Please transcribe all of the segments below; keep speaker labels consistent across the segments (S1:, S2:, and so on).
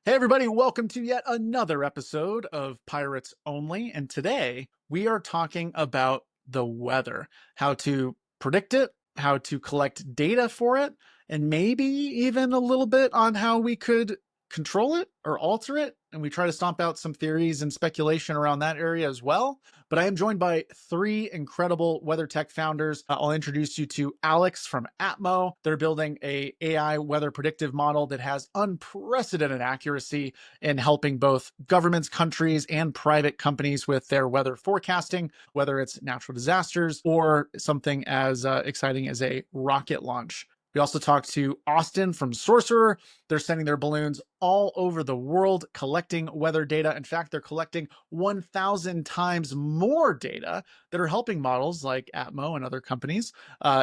S1: Hey, everybody, welcome to yet another episode of Pirates Only. And today we are talking about the weather, how to predict it, how to collect data for it, and maybe even a little bit on how we could control it or alter it. And we try to stomp out some theories and speculation around that area as well. But I am joined by three incredible weather tech founders. I'll introduce you to Alex from Atmo. They're building a AI weather predictive model that has unprecedented accuracy in helping both governments, countries, and private companies with their weather forecasting, whether it's natural disasters or something as exciting as a rocket launch. We also talked to Austin from Sourcerer. They're sending their balloons all over the world collecting weather data. In fact, they're collecting 1,000 times more data that are helping models like Atmo and other companies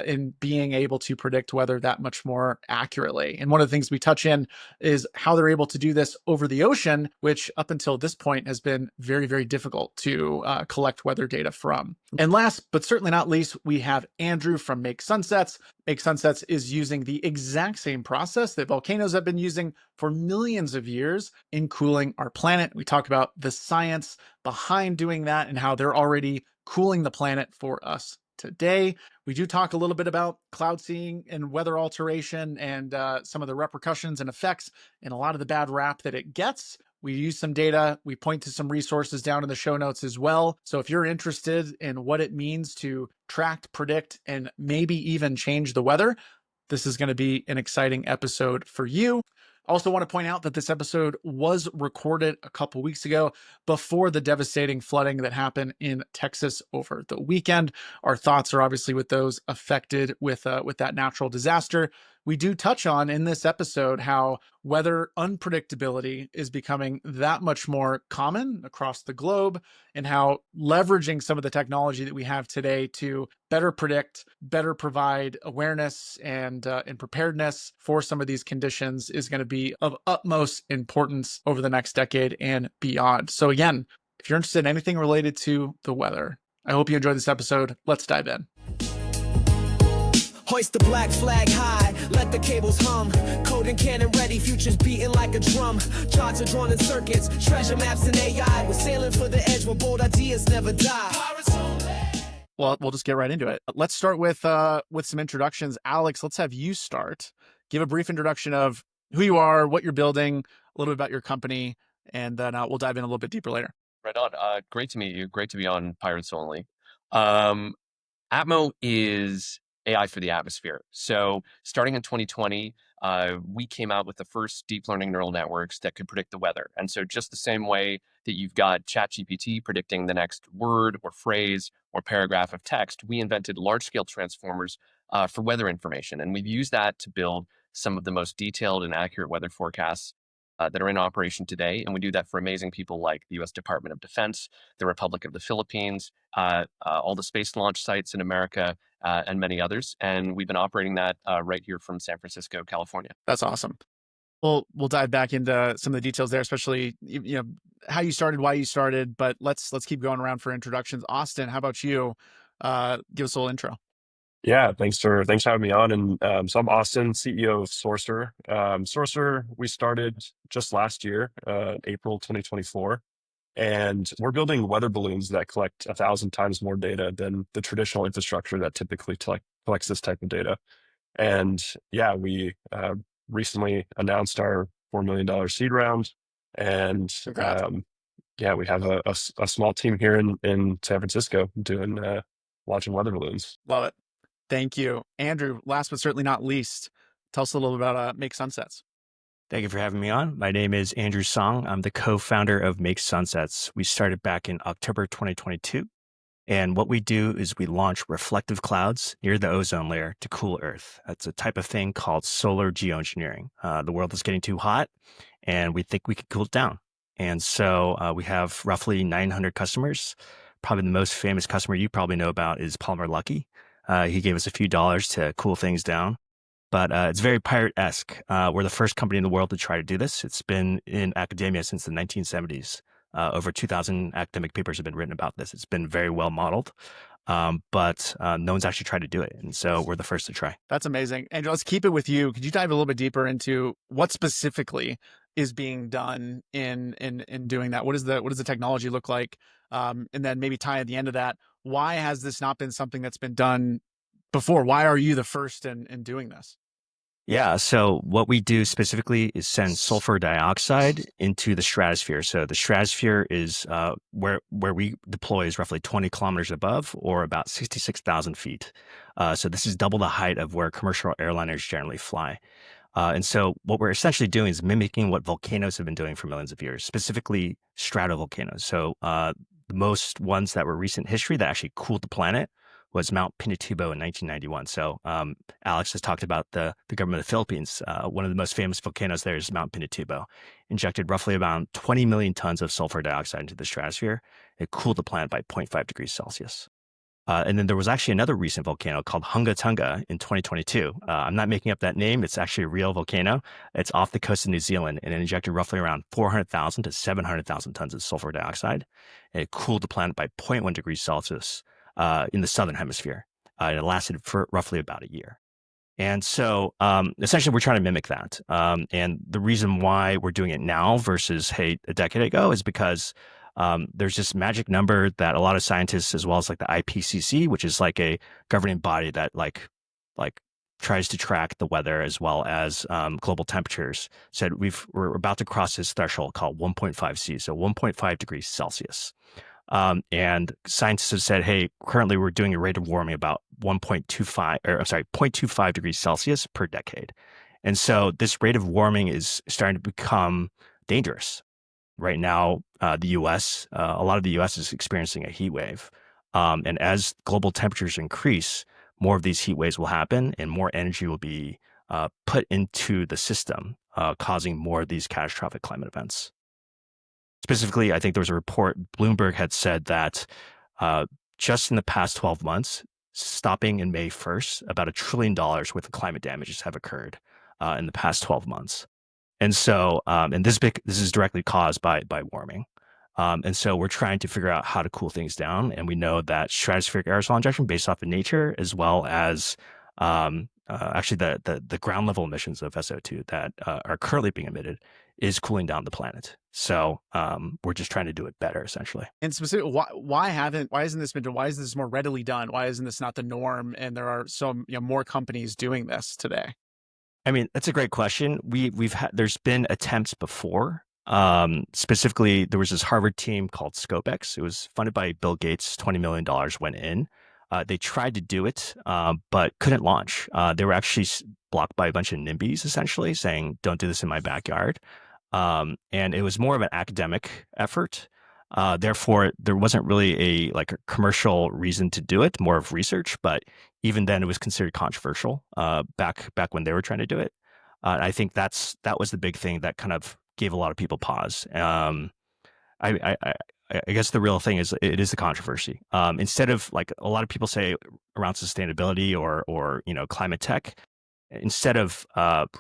S1: in being able to predict weather that much more accurately. And one of the things we touch in is how they're able to do this over the ocean, which up until this point has been very, very difficult to collect weather data from. And last, but certainly not least, we have Andrew from Make Sunsets. Make Sunsets is using the exact same process that volcanoes have been using for millions of years in cooling our planet. We talk about the science behind doing that and how they're already cooling the planet for us today. We do talk a little bit about cloud seeding and weather alteration and some of the repercussions and effects and a lot of the bad rap that it gets. We use some data. We point to some resources down in the show notes as well. So if you're interested in what it means to track, predict, and maybe even change the weather, this is going to be an exciting episode for you. I also want to point out that this episode was recorded a couple weeks ago before the devastating flooding that happened in Texas over the weekend. Our thoughts are obviously with those affected with that natural disaster. We do touch on in this episode how weather unpredictability is becoming that much more common across the globe, and how leveraging some of the technology that we have today to better predict, better provide awareness and preparedness for some of these conditions is going to be of utmost importance over the next decade and beyond. So again, if you're interested in anything related to the weather, I hope you enjoyed this episode. Let's dive in.
S2: Hoist the black flag high, let the cables hum. Code and cannon ready, futures beating like a drum. Charts are drawn in circuits, treasure maps and AI. We're sailing for the edge where bold ideas never die.
S1: Well, we'll just get right into it. Let's start with some introductions. Alex, let's have you start. Give a brief introduction of who you are, what you're building, a little bit about your company, and then we'll dive in a little bit deeper later.
S3: Right on. Great to meet you. Great to be on Pirates Only. Atmo is AI for the atmosphere. So starting in 2020, we came out with the first deep learning neural networks that could predict the weather. And so just the same way that you've got ChatGPT predicting the next word or phrase or paragraph of text, we invented large-scale transformers for weather information. And we've used that to build some of the most detailed and accurate weather forecasts that are in operation today. And we do that for amazing people like the US Department of Defense, the Republic of the Philippines, all the space launch sites in America, and many others. And we've been operating that right here from San Francisco, California.
S1: That's awesome. We'll dive back into some of the details there, especially how you started, why you started. But let's keep going around for introductions. Austin, how about you? Give us a little intro.
S4: Yeah, thanks for having me on. And so I'm Austin, CEO of Sourcerer. Sourcerer, we started just last year, April 2024, and we're building weather balloons that collect 1,000 times more data than the traditional infrastructure that typically collects this type of data. And yeah, we recently announced our $4 million seed round, and yeah, we have a small team here in San Francisco doing launching weather balloons.
S1: Love it. Thank you. Andrew, last but certainly not least, tell us a little bit about Make Sunsets.
S5: Thank you for having me on. My name is Andrew Song. I'm the co-founder of Make Sunsets. We started back in October 2022. And what we do is we launch reflective clouds near the ozone layer to cool Earth. That's a type of thing called solar geoengineering. The world is getting too hot, and we think we can cool it down. And so we have roughly 900 customers. Probably the most famous customer you probably know about is Palmer Luckey. He gave us a few dollars to cool things down, but it's very pirate-esque. We're the first company in the world to try to do this. It's been in academia since the 1970s. Over 2,000 academic papers have been written about this. It's been very well modeled, but no one's actually tried to do it. And so we're the first to try.
S1: That's amazing. Andrew, let's keep it with you. Could you dive a little bit deeper into what specifically is being done in doing that? What does the technology look like? And then maybe tie at the end of that, why has this not been something that's been done before? Why are you the first in doing this?
S5: Yeah. So what we do specifically is send sulfur dioxide into the stratosphere. So the stratosphere is where we deploy is roughly 20 kilometers above, or about 66,000 feet. So this is double the height of where commercial airliners generally fly. And so what we're essentially doing is mimicking what volcanoes have been doing for millions of years, specifically stratovolcanoes. So the most ones that were recent history that actually cooled the planet was Mount Pinatubo in 1991. So Alex has talked about the government of the Philippines. One of the most famous volcanoes there is Mount Pinatubo. Injected roughly about 20 million tons of sulfur dioxide into the stratosphere. It cooled the planet by 0.5 degrees Celsius. And then there was actually another recent volcano called Hunga Tunga in 2022. I'm not making up that name. It's actually a real volcano. It's off the coast of New Zealand, and it injected roughly around 400,000 to 700,000 tons of sulfur dioxide. And it cooled the planet by zero point 0.1 degrees Celsius in the southern hemisphere. And it lasted for roughly about a year. And so essentially, we're trying to mimic that. And the reason why we're doing it now versus, hey, a decade ago is because there's this magic number that a lot of scientists, as well as like the IPCC, which is like a governing body that like tries to track the weather as well as global temperatures, said we're about to cross this threshold called 1.5 C, so 1.5 degrees Celsius. And scientists have said, hey, currently we're doing a rate of warming about 1.25, or I'm sorry, 0.25 degrees Celsius per decade. And so this rate of warming is starting to become dangerous. Right now, the U.S., a lot of the U.S. is experiencing a heat wave. And as global temperatures increase, more of these heat waves will happen and more energy will be put into the system, causing more of these catastrophic climate events. Specifically, I think there was a report, Bloomberg had said that just in the past 12 months, stopping in May 1st, about $1 trillion worth of climate damages have occurred in the past 12 months. And so, and this is directly caused by warming. And so we're trying to figure out how to cool things down. And we know that stratospheric aerosol injection based off of nature, as well as actually the ground level emissions of SO2 that are currently being emitted, is cooling down the planet. So we're just trying to do it better, essentially.
S1: And specifically, why isn't this been done? Why is this more readily done? Why isn't this not the norm? And there are more companies doing this today.
S5: I mean, that's a great question. There's been attempts before. Specifically, there was this Harvard team called ScopeX. It was funded by Bill Gates. $20 million went in. They tried to do it, but couldn't launch. They were actually blocked by a bunch of NIMBYs, essentially saying, "Don't do this in my backyard." And it was more of an academic effort. Therefore, there wasn't really a commercial reason to do it, more of research. But even then, it was considered controversial back when they were trying to do it. I think that was the big thing that kind of gave a lot of people pause. I guess the real thing is it is the controversy. Instead of like a lot of people say around sustainability or climate tech, instead of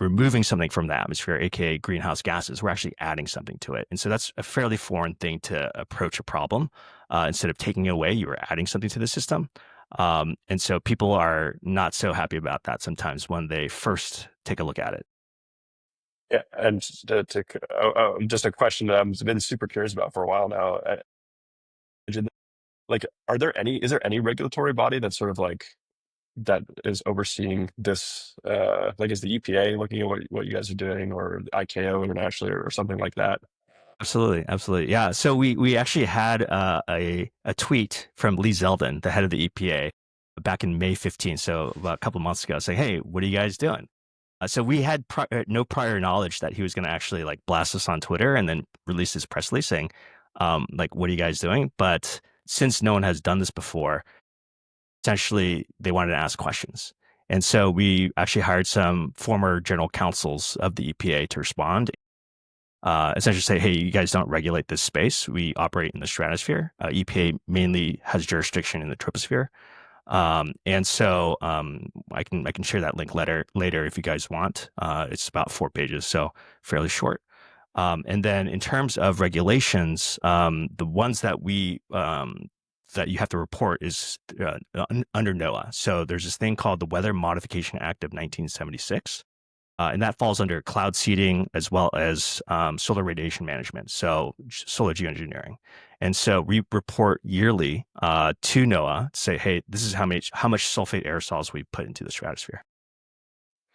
S5: removing something from the atmosphere, aka greenhouse gases, we're actually adding something to it. And so that's a fairly foreign thing to approach a problem. Instead of taking it away, you are adding something to the system. And so people are not so happy about that sometimes when they first take a look at it.
S4: Yeah, and just a question that I've been super curious about for a while now. Like, is there any regulatory body that's sort of like that is overseeing this? Like, is the EPA looking at what you guys are doing, or ICAO internationally, or something like that?
S5: Absolutely. Yeah. So we actually had a tweet from Lee Zeldin, the head of the EPA, back in May 15th, so about a couple of months ago, saying, "Hey, what are you guys doing?" So we had no prior knowledge that he was going to actually like blast us on Twitter and then release his press release saying, like, "What are you guys doing?" But since no one has done this before, essentially they wanted to ask questions. And so we actually hired some former general counsels of the EPA to respond. Essentially say, hey, you guys don't regulate this space. We operate in the stratosphere. EPA mainly has jurisdiction in the troposphere. And so I can share that link later if you guys want. It's about 4 pages, so fairly short. And then in terms of regulations, the ones that that you have to report is under NOAA. So there's this thing called the Weather Modification Act of 1976. And that falls under cloud seeding as well as solar radiation management, so solar geoengineering. And so we report yearly to NOAA to say, hey, this is how much sulfate aerosols we put into the stratosphere.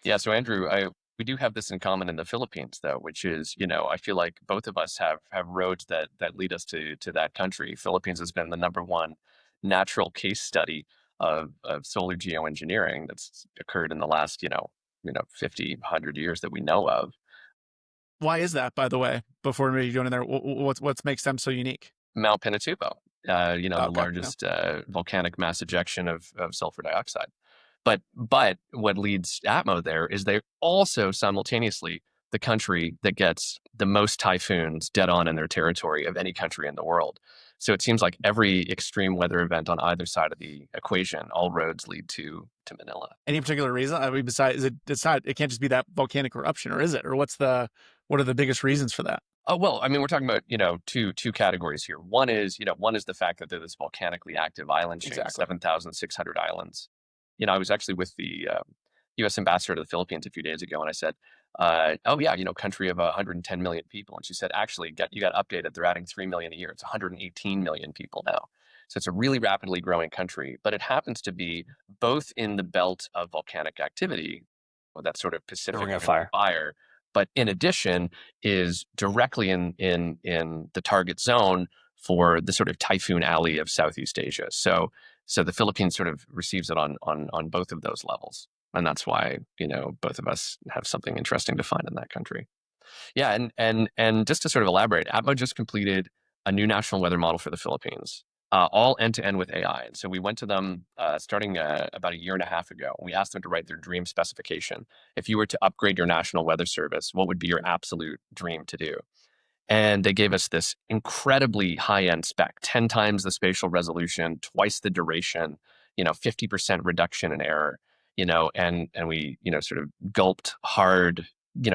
S3: Yeah, so Andrew, we do have this in common in the Philippines, though, which is, I feel like both of us have roads that lead us to that country. Philippines has been the number one natural case study of solar geoengineering that's occurred in the last, 50, 100 years that we know of.
S1: Why is that, by the way? Before maybe going in there, what makes them so unique?
S3: Mount Pinatubo, the
S1: Okay, yeah.
S3: largest volcanic mass ejection of sulfur dioxide. But what leads Atmo there is they're also simultaneously the country that gets the most typhoons dead on in their territory of any country in the world. So it seems like every extreme weather event on either side of the equation, all roads lead to Manila.
S1: Any particular reason? I mean, besides, it can't just be that volcanic eruption, or is it? Or what are the biggest reasons for that?
S3: Oh, well, I mean, we're talking about, two categories here. One is the fact that they're this volcanically active island chain,
S1: Exactly.
S3: 7,600 islands. I was actually with the U.S. ambassador to the Philippines a few days ago, and I said, oh yeah, country of 110 million people. And she said, actually, you got updated. They're adding 3 million a year. It's 118 million people now. So it's a really rapidly growing country, but it happens to be both in the belt of volcanic activity, or that sort of Pacific
S5: Ring of
S3: Ring of
S5: Fire.
S3: Fire, but in addition is directly in the target zone for the sort of typhoon alley of Southeast Asia. So the Philippines sort of receives it on both of those levels. And that's why, both of us have something interesting to find in that country. Yeah, and just to sort of elaborate, Atmo just completed a new national weather model for the Philippines, all end to end with AI. And so we went to them starting about a year and a half ago. We asked them to write their dream specification. If you were to upgrade your national weather service, what would be your absolute dream to do? And they gave us this incredibly high-end spec, 10 times the spatial resolution, twice the duration, 50% reduction in error, and we, sort of gulped hard,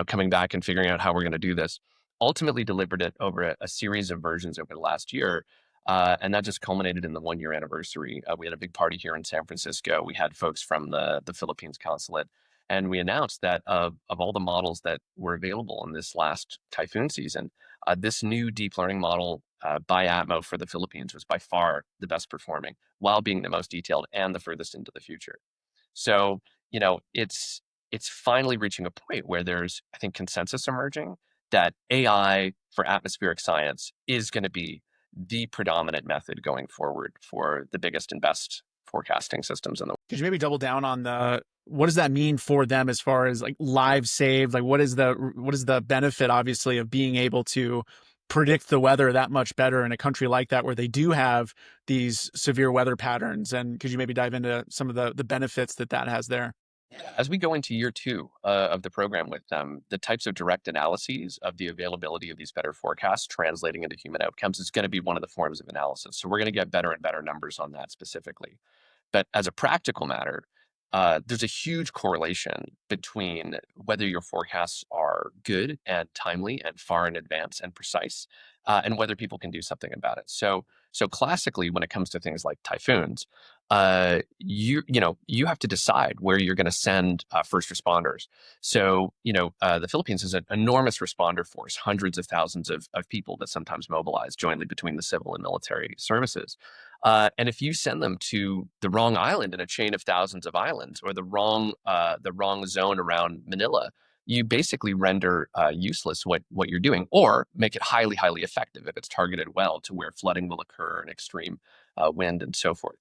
S3: coming back and figuring out how we're going to do this. Ultimately delivered it over a series of versions over the last year. And that just culminated in the 1-year anniversary. We had a big party here in San Francisco. We had folks from the Philippines consulate. And we announced that of all the models that were available in this last typhoon season, this new deep learning model by Atmo for the Philippines was by far the best performing, while being the most detailed and the furthest into the future. So, it's finally reaching a point where there's, I think, consensus emerging that AI for atmospheric science is going to be the predominant method going forward for the biggest and best forecasting systems in the world.
S1: Could you maybe double down on what does that mean for them as far as like lives saved? Like what is the benefit, obviously, of being able to predict the weather that much better in a country like that where they do have these severe weather patterns? And could you maybe dive into some of the benefits that has there?
S3: As we go into year 2 of the program with them, the types of direct analyses of the availability of these better forecasts translating into human outcomes is going to be one of the forms of analysis. So we're going to get better and better numbers on that specifically. But as a practical matter, there's a huge correlation between whether your forecasts are good and timely and far in advance and precise, and whether people can do something about it. So classically, when it comes to things like typhoons, you have to decide where you're going to send first responders. So the Philippines has an enormous responder force, hundreds of thousands of people that sometimes mobilize jointly between the civil and military services. And if you send them to the wrong island in a chain of thousands of islands, or the wrong zone around Manila, you basically render useless what you're doing, or make it highly, highly effective if it's targeted well to where flooding will occur and extreme wind and so forth.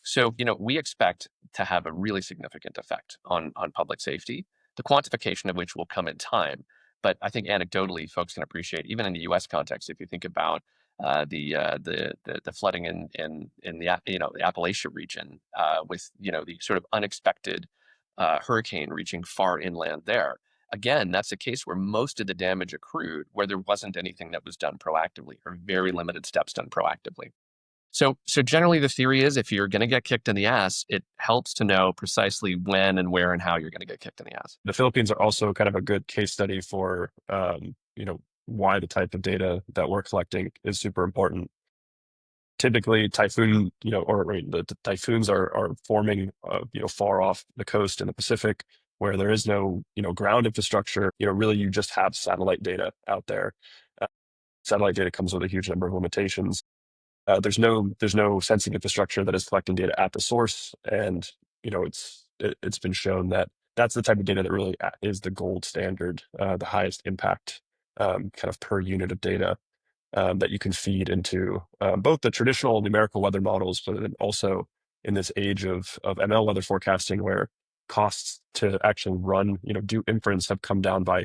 S3: So we expect to have a really significant effect on public safety, the quantification of which will come in time. But I think anecdotally, folks can appreciate, even in the U.S. context, if you think about the flooding in the Appalachia region, with the sort of unexpected hurricane reaching far inland there. Again, that's a case where most of the damage accrued where there wasn't anything that was done proactively, or very limited steps done proactively. So generally the theory is, if you're going to get kicked in the ass, it helps to know precisely when and where and how you're going to get kicked in the ass.
S4: The Philippines are also kind of a good case study for, why the type of data that we're collecting is super important. Typically, the typhoons are forming, far off the coast in the Pacific. where there is no, ground infrastructure. Really, you just have satellite data out there. Satellite data comes with a huge number of limitations. There's no sensing infrastructure that is collecting data at the source, and it's been shown that that's the type of data that really is the gold standard, the highest impact kind of per unit of data that you can feed into both the traditional numerical weather models, but then also in this age of ML weather forecasting, where costs to actually run, do inference have come down by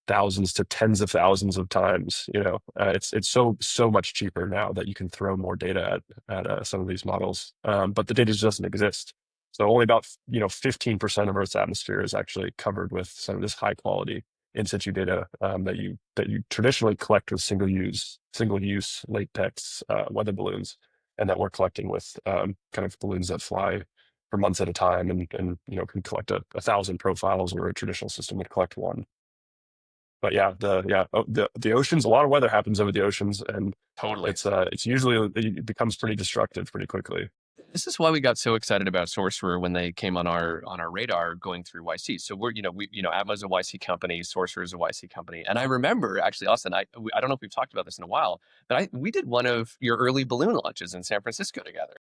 S4: thousands to tens of thousands of times. It's so much cheaper now that you can throw more data at some of these models, but the data just doesn't exist. So only about 15% of Earth's atmosphere is actually covered with some of this high quality in situ data that you traditionally collect with single use latex weather balloons, and that we're collecting with kind of balloons that fly for months at a time, and can collect 1,000 profiles, where a traditional system would collect one. But yeah, the oceans, a lot of weather happens over the oceans, and
S3: Totally.
S4: it's usually, it becomes pretty destructive pretty quickly.
S3: This is why we got so excited about Sourcerer when they came on our radar going through YC. So Atmo's a YC company, Sourcerer is a YC company, and I remember actually, Austin, I don't know if we've talked about this in a while, but we did one of your early balloon launches in San Francisco together.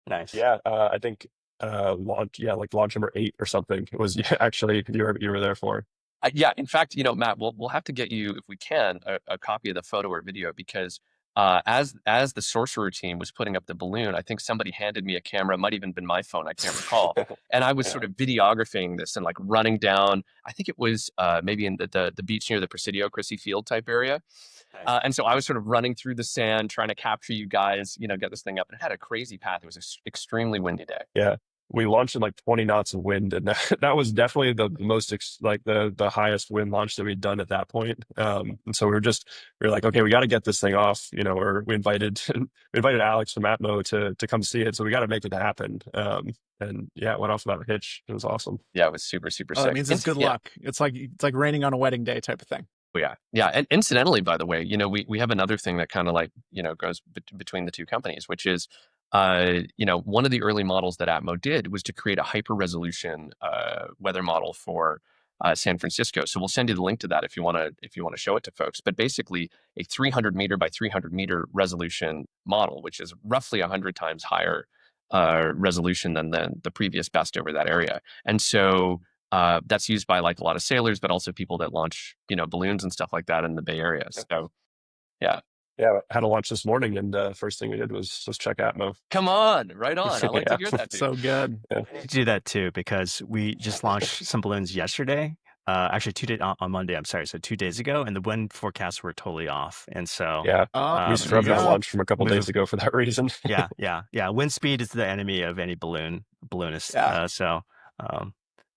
S5: Nice.
S4: Yeah, I think like launch number 8 or something. It was actually you were there for.
S3: Yeah, in fact, Matt, we'll have to get you, if we can, a copy of the photo or video, because as the Sorcerer team was putting up the balloon, I think somebody handed me a camera. It might even been my phone, I can't recall. And I was sort of videographing this and like running down. I think it was maybe in the beach near the Presidio, Chrissy Field type area. And so I was sort of running through the sand, trying to capture you guys, get this thing up. And it had a crazy path. It was an extremely windy day.
S4: Yeah. We launched in like 20 knots of wind, and that was definitely the most the highest wind launch that we'd done at that point. And so we were like, okay, we got to get this thing off, or we invited Alex from Atmo to come see it. So we got to make it happen. And yeah, it went off without a hitch. It was awesome.
S3: Yeah, it was super, super sick.
S1: That means it's good luck. It's like raining on a wedding day type of thing.
S3: Yeah. Yeah. And incidentally, by the way, we have another thing that kind of like, goes between the two companies, which is, one of the early models that Atmo did was to create a hyper resolution weather model for San Francisco. So we'll send you the link to that if you want to show it to folks. But basically, a 300 meter by 300 meter resolution model, which is roughly 100 times higher resolution than the previous best over that area. And so that's used by like a lot of sailors, but also people that launch balloons and stuff like that in the Bay Area. So yeah.
S4: Yeah, I had a launch this morning, and first thing we did was check Atmo.
S3: Come on, right on. I like to hear that, dude.
S1: So good.
S4: Yeah.
S5: I need to do that too, because we just launched some balloons yesterday. Actually, 2 days on Monday. I'm sorry, so 2 days ago, and the wind forecasts were totally off. And so
S4: Yeah, we scrubbed that
S1: yeah.
S4: launch from a couple days ago for that reason.
S5: yeah. Wind speed is the enemy of any balloonist.
S1: Yeah.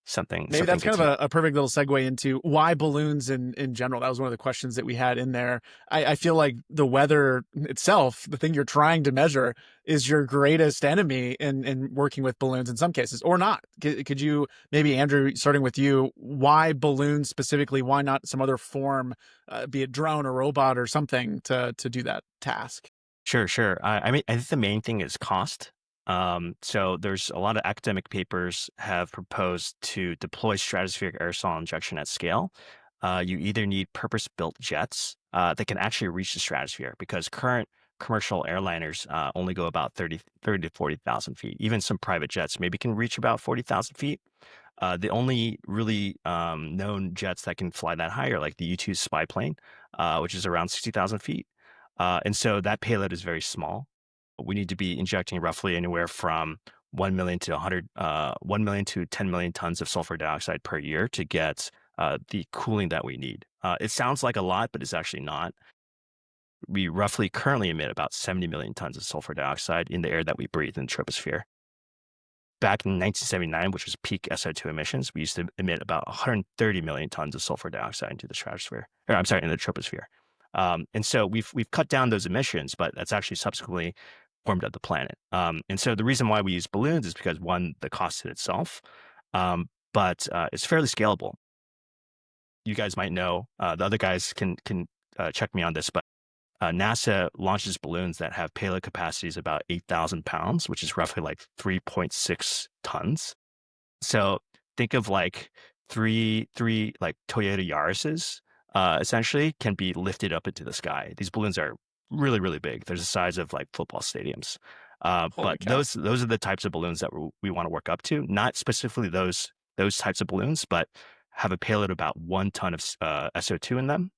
S5: Something.
S1: Maybe that's kind of a perfect little segue into why balloons in general. That was one of the questions that we had in there. I feel like the weather itself, the thing you're trying to measure, is your greatest enemy in working with balloons in some cases, or not. Could you, maybe Andrew, starting with you, why balloons specifically? Why not some other form, be it drone or robot or something to do that task?
S5: Sure. I mean, I think the main thing is cost. So there's a lot of academic papers have proposed to deploy stratospheric aerosol injection at scale. You either need purpose-built jets that can actually reach the stratosphere, because current commercial airliners only go about 30 to 40,000 feet. Even some private jets maybe can reach about 40,000 feet. The only really known jets that can fly that high are like the U-2 spy plane, which is around 60,000 feet. And so that payload is very small. We need to be injecting roughly anywhere from 1 million to 10 million tons of sulfur dioxide per year to get the cooling that we need. It sounds like a lot, but it's actually not. We roughly currently emit about 70 million tons of sulfur dioxide in the air that we breathe in the troposphere. Back in 1979, which was peak SO2 emissions, we used to emit about 130 million tons of sulfur dioxide into the stratosphere. In the troposphere. And so we've cut down those emissions, but that's actually subsequently warmed up the planet. And so the reason why we use balloons is because, one, the cost in itself, but it's fairly scalable. You guys might know, the other guys can check me on this, but NASA launches balloons that have payload capacities about 8,000 pounds, which is roughly like 3.6 tons. So think of like three like Toyota Yaris's essentially can be lifted up into the sky. These balloons are really, really big. They're the size of like football stadiums.
S1: Holy
S5: But
S1: cow.
S5: those are the types of balloons that we want to work up to. Not specifically those types of balloons, but have a payload about 1 ton of SO2 in them,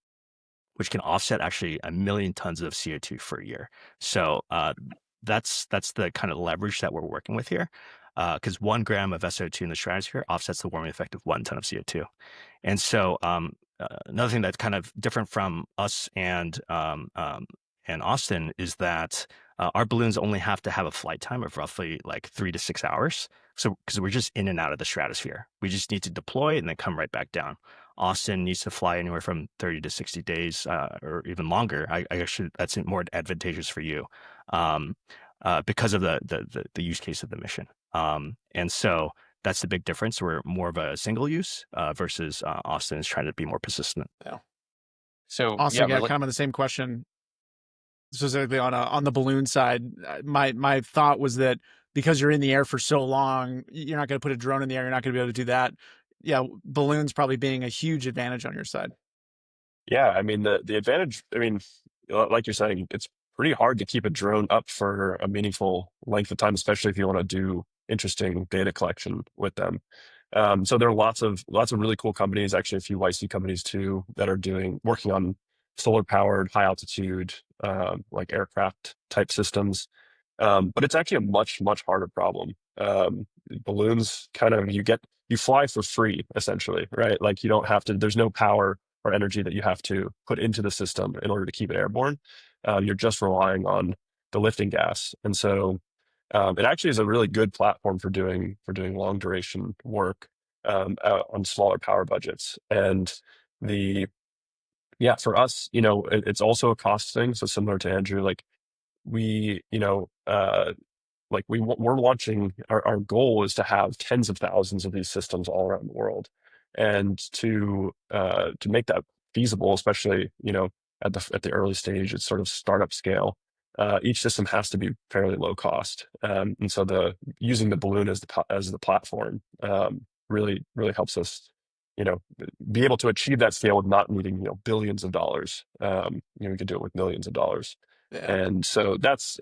S5: which can offset actually 1 million tons of CO2 for a year. So that's the kind of leverage that we're working with here, because 1 gram of SO2 in the stratosphere offsets the warming effect of 1 ton of CO2. And so another thing that's kind of different from us and Austin is that our balloons only have to have a flight time of roughly like 3 to 6 hours. So because we're just in and out of the stratosphere, we just need to deploy and then come right back down. Austin needs to fly anywhere from 30 to 60 days or even longer. I actually, that's more advantageous for you because of the use case of the mission. And so that's the big difference. We're more of a single use versus Austin is trying to be more persistent.
S1: Yeah.
S3: So
S1: Austin, yeah, kind of the same question, specifically on the balloon side. My thought was that because you're in the air for so long, you're not going to put a drone in the air. You're not going to be able to do that. Yeah, balloons probably being a huge advantage on your side.
S4: Yeah, I mean the advantage. I mean, like you're saying, it's pretty hard to keep a drone up for a meaningful length of time, especially if you want to do interesting data collection with them. So there are lots of really cool companies, actually a few YC companies too, that are working on solar powered, high altitude, like aircraft type systems. But it's actually a much harder problem. Balloons kind of you fly for free essentially, right? Like you don't have to. There's no power or energy that you have to put into the system in order to keep it airborne. You're just relying on the lifting gas, and so it actually is a really good platform for doing long duration work on smaller power budgets. And the yeah, for us, it's also a cost thing. So similar to Andrew, like we, we're launching our goal is to have tens of thousands of these systems all around the world, and to make that feasible, especially at the early stage, it's sort of startup scale. Each system has to be fairly low cost, and so the using the balloon as the platform really helps us be able to achieve that scale with not needing billions of dollars. We could do it with millions of dollars,
S1: Yeah.
S4: and so that's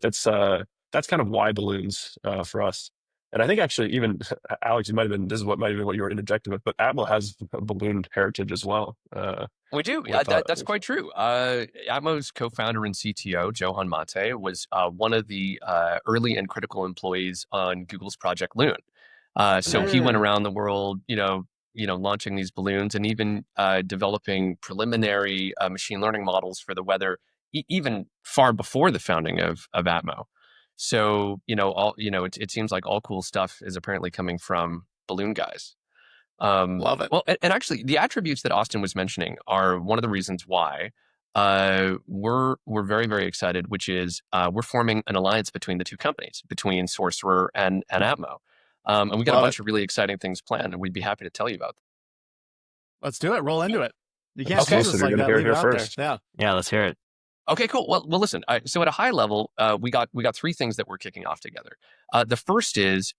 S4: kind of why balloons for us. And I think actually even Alex, this is what might have been what you were interjecting with, but Atmo has a balloon heritage as well.
S3: We do. That's quite true. Atmo's co-founder and CTO, Johan Mate, was one of the early and critical employees on Google's Project Loon. So he went around the world, launching these balloons and even developing preliminary machine learning models for the weather, even far before the founding of Atmo. So it seems like all cool stuff is apparently coming from balloon guys.
S1: Love it.
S3: Well, and actually, the attributes that Austin was mentioning are one of the reasons why we're very, very excited, which is we're forming an alliance between the two companies, between Sourcerer and Atmo. And we got a bunch of really exciting things planned, and we'd be happy to tell you about them.
S1: Let's do it. Roll into it. You can't
S3: Okay.
S1: tease us like that. Leave it out there. Yeah.
S5: Yeah, let's hear it.
S3: Okay, cool. Well, listen. So at a high level, we got three things that we're kicking off together. The first is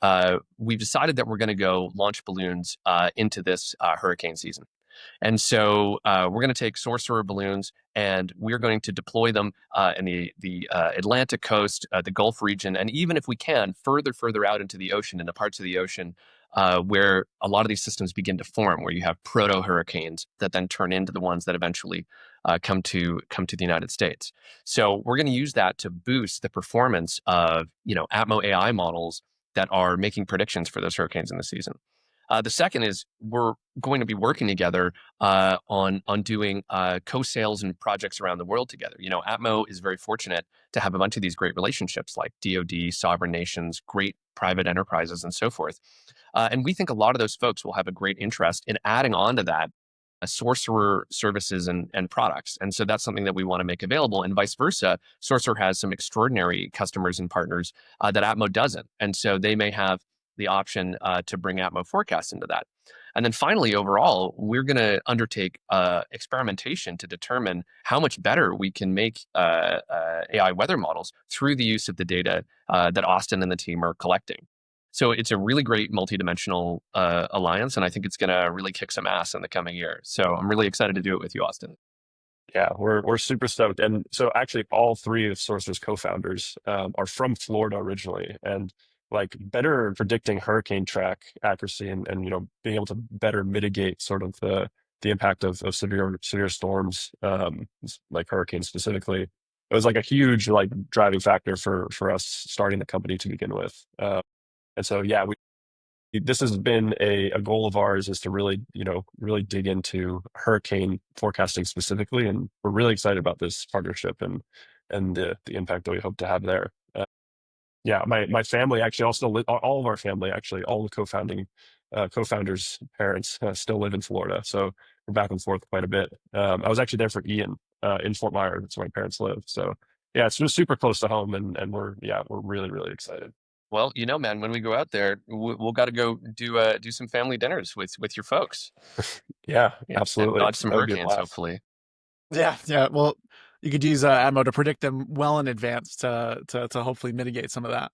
S3: we've decided that we're going to go launch balloons into this hurricane season, and so we're going to take Sourcerer balloons and we're going to deploy them in the Atlantic coast, the Gulf region, and even if we can, further out into the ocean, in the parts of the ocean where a lot of these systems begin to form, where you have proto hurricanes that then turn into the ones that eventually come to the United States. So we're going to use that to boost the performance of Atmo AI models that are making predictions for those hurricanes in the season. The second is we're going to be working together on doing co-sales and projects around the world together. Atmo is very fortunate to have a bunch of these great relationships like DoD, sovereign nations, great private enterprises, and so forth. And we think a lot of those folks will have a great interest in adding on to that Sourcerer services and products. And so that's something that we want to make available, and vice versa. Sourcerer has some extraordinary customers and partners that Atmo doesn't. And so they may have the option to bring Atmo forecasts into that. And then finally, overall, we're going to undertake experimentation to determine how much better we can make AI weather models through the use of the data that Austin and the team are collecting. So it's a really great multidimensional alliance, and I think it's going to really kick some ass in the coming year. So I'm really excited to do it with you, Austin.
S4: Yeah, we're super stoked. And so actually all three of Sourcer's co-founders are from Florida originally, and like better predicting hurricane track accuracy and being able to better mitigate sort of the impact of severe storms, like hurricanes specifically. It was like a huge like driving factor for us starting the company to begin with. And so yeah, this has been a goal of ours, is to really, really dig into hurricane forecasting specifically. And we're really excited about this partnership and the impact that we hope to have there. Yeah, my family actually also all of our family, actually, all the co-founders' parents still live in Florida. So we're back and forth quite a bit. I was actually there for Ian in Fort Myers. That's where my parents live. So yeah, it's just super close to home, and we're really, really excited.
S3: Well, man, when we go out there, we'll got to go do some family dinners with your folks.
S4: Yeah,
S3: And
S4: absolutely.
S3: dodge some
S4: That would be a
S3: hurricanes,
S4: blast.
S3: hopefully.
S1: Yeah, yeah. Well, you could use Atmo to predict them well in advance to hopefully mitigate some of that.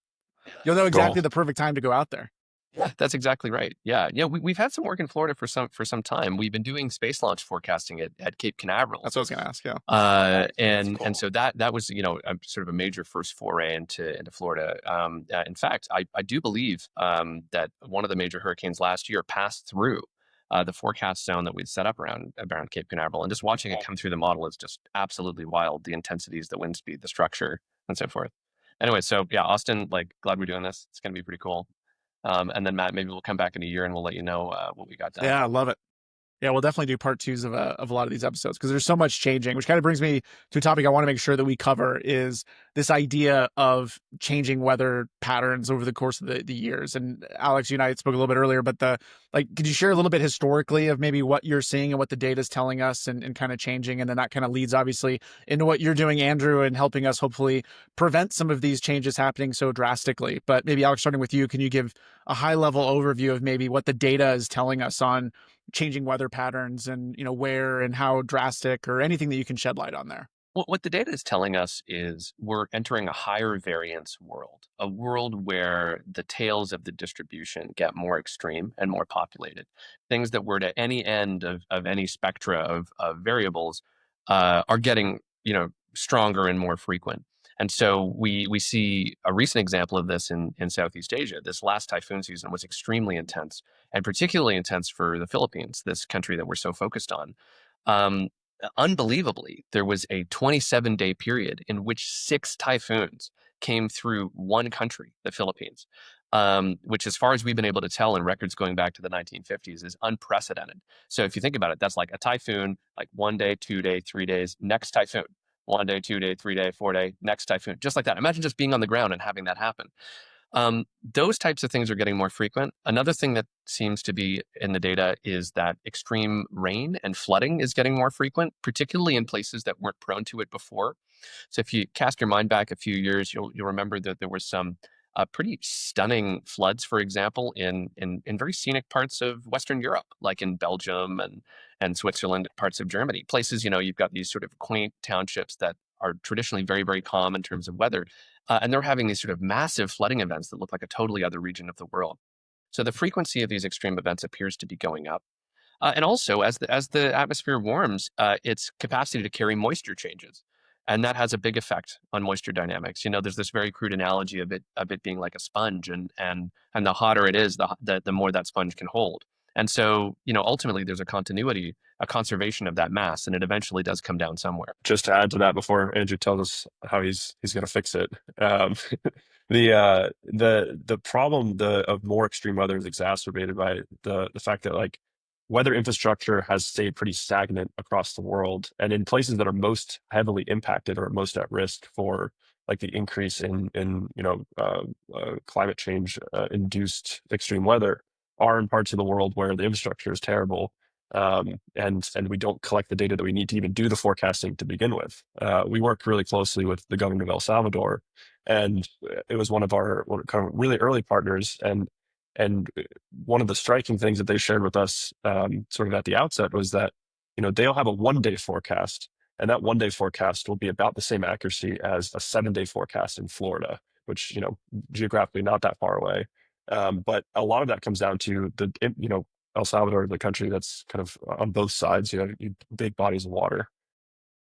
S1: You'll know exactly
S4: Cool.
S1: the perfect time to go out there.
S3: Yeah, that's exactly right. Yeah, we've had some work in Florida for some time. We've been doing space launch forecasting at Cape Canaveral.
S1: That's what I was going to ask. Yeah.
S3: And
S4: cool.
S3: and so that was a sort of a major first foray into Florida. In fact, I do believe that one of the major hurricanes last year passed through the forecast zone that we'd set up around Cape Canaveral, and just watching it come through the model is just absolutely wild. The intensities, the wind speed, the structure, and so forth. Anyway, so yeah, Austin, like, glad we're doing this. It's going to be pretty cool. And then Matt, maybe we'll come back in a year and we'll let you know what we got done.
S1: Yeah, I love it. Yeah, we'll definitely do part twos of a lot of these episodes because there's so much changing, which kind of brings me to a topic I want to make sure that we cover is this idea of changing weather patterns over the course of the years. And Alex, you and I spoke a little bit earlier, but could you share a little bit historically of maybe what you're seeing and what the data is telling us and kind of changing? And then that kind of leads obviously into what you're doing, Andrew, and helping us hopefully prevent some of these changes happening so drastically. But maybe Alex, starting with you, can you give a high level overview of maybe what the data is telling us on changing weather patterns and where and how drastic, or anything that you can shed light on there?
S3: What the data is telling us is we're entering a higher variance world, a world where the tails of the distribution get more extreme and more populated. Things that were to any end of any spectra of variables are getting stronger and more frequent. And so we see a recent example of this in Southeast Asia. This last typhoon season was extremely intense, and particularly intense for the Philippines, this country that we're so focused on. Um, Unbelievably, there was a 27-day period in which 6 typhoons came through one country, the Philippines, which, as far as we've been able to tell in records going back to the 1950s, is unprecedented. So if you think about it, that's like a typhoon, like 1 day, 2 day, 3 days, next typhoon. 1 day, 2 day, 3 day, 4 day, next typhoon, just like that. Imagine just being on the ground and having that happen. Those types of things are getting more frequent. Another thing that seems to be in the data is that extreme rain and flooding is getting more frequent, particularly in places that weren't prone to it before. So if you cast your mind back a few years, you'll remember that there were some pretty stunning floods, for example, in very scenic parts of Western Europe, like in Belgium and Switzerland, parts of Germany. Places, you've got these sort of quaint townships that are traditionally very, very calm in terms of weather. And they're having these sort of massive flooding events that look like a totally other region of the world. So the frequency of these extreme events appears to be going up. And also, as the atmosphere warms, its capacity to carry moisture changes, and that has a big effect on moisture dynamics. There's this very crude analogy of it being like a sponge, and the hotter it is, the more that sponge can hold. And so, ultimately, there's a continuity, a conservation of that mass, and it eventually does come down somewhere.
S4: Just to add to that, before Andrew tells us how he's going to fix it, the problem of more extreme weather is exacerbated by the fact that like weather infrastructure has stayed pretty stagnant across the world, and in places that are most heavily impacted or most at risk for like the increase in climate change induced extreme weather are in parts of the world where the infrastructure is terrible, and we don't collect the data that we need to even do the forecasting to begin with. We work really closely with the government of El Salvador, and it was one of our kind of really early partners. And one of the striking things that they shared with us, sort of at the outset, was that they'll have a 1 day forecast, and that 1 day forecast will be about the same accuracy as a 7 day forecast in Florida, which geographically not that far away. But a lot of that comes down to El Salvador, the country that's kind of on both sides, big bodies of water,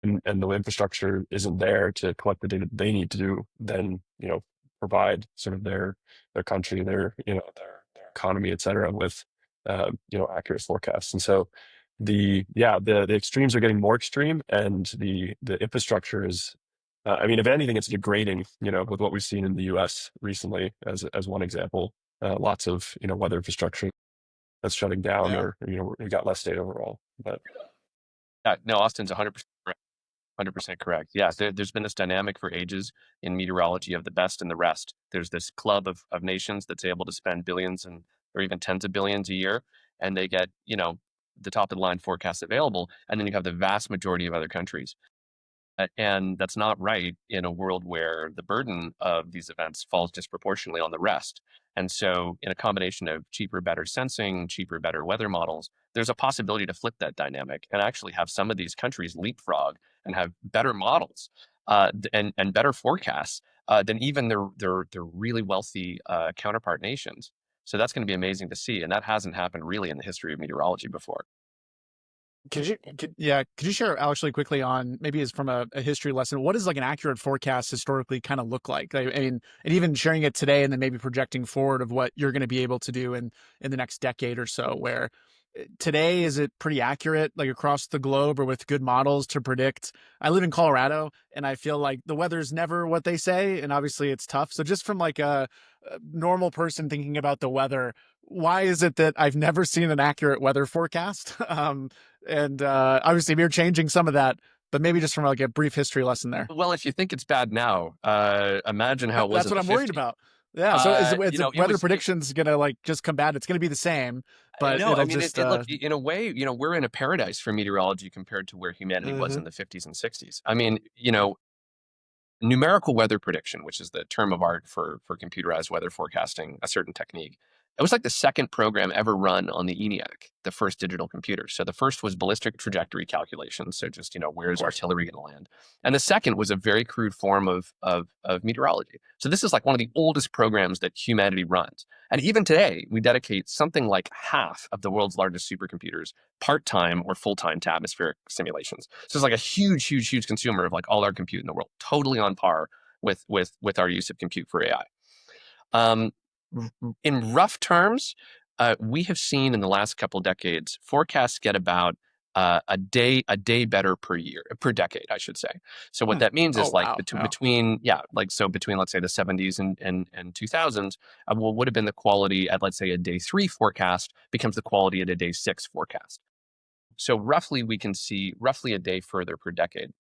S4: and the infrastructure isn't there to collect the data they need to then provide sort of their country, their economy, et cetera, with accurate forecasts. And so the extremes are getting more extreme, and the infrastructure is I mean, if anything, it's degrading, with what we've seen in the US recently as one example. Lots of weather infrastructure that's shutting down,
S1: Yeah.
S4: or we got less data overall. But
S3: No, Austin's 100% correct. 100% correct. Yeah, there's been this dynamic for ages in meteorology of the best and the rest. There's this club of nations that's able to spend billions or even tens of billions a year, and they get, the top of the line forecasts available. And then you have the vast majority of other countries. And that's not right in a world where the burden of these events falls disproportionately on the rest. And so, in a combination of cheaper, better sensing, cheaper, better weather models, there's a possibility to flip that dynamic and actually have some of these countries leapfrog and have better models and better forecasts than even their really wealthy counterpart nations. So that's going to be amazing to see, and that hasn't happened really in the history of meteorology before.
S1: Could you share actually quickly on maybe as from a history lesson, what does like an accurate forecast historically kind of look like? I mean, and even sharing it today and then maybe projecting forward of what you're going to be able to do in the next decade or so, where today is it pretty accurate like across the globe or with good models to predict? I live in Colorado and I feel like the weather's never what they say, and obviously it's tough. So just from like a normal person thinking about the weather, why is it that I've never seen an accurate weather forecast? And obviously we're changing some of that, but maybe just from like a brief history lesson there.
S3: Well, if you think it's bad now, imagine how it was
S1: That's
S3: in
S1: what
S3: the
S1: I'm worried
S3: 50s.
S1: about. Yeah. So is the
S3: It
S1: weather
S3: was.
S1: predictions gonna like just come bad? It's gonna be the same, but
S3: No, I
S1: it'll
S3: mean,
S1: just
S3: look, in a way, we're in a paradise for meteorology compared to where humanity was
S1: mhm.
S3: in the 50s and 60s. I mean, numerical weather prediction, which is the term of art for computerized weather forecasting, a certain technique. It was like the second program ever run on the ENIAC, the first digital computer. So the first was ballistic trajectory calculation. So just,
S1: Of
S3: where's
S1: course.
S3: artillery going to land? And the second was a very crude form of meteorology. So this is like one of the oldest programs that humanity runs. And even today, we dedicate something like half of the world's largest supercomputers part-time or full-time to atmospheric simulations. So it's like a huge, huge, huge consumer of like all our compute in the world, totally on par with our use of compute for AI. Um, in rough terms, we have seen in the last couple decades forecasts get about a day better per decade, I should say. So what
S1: Hmm.
S3: that means
S1: Oh
S3: is like
S1: wow. Wow.
S3: between let's say the 70s and 2000s, what would have been the quality at let's say a day 3 forecast becomes the quality at a day 6 forecast. So roughly we can see roughly a day further per decade.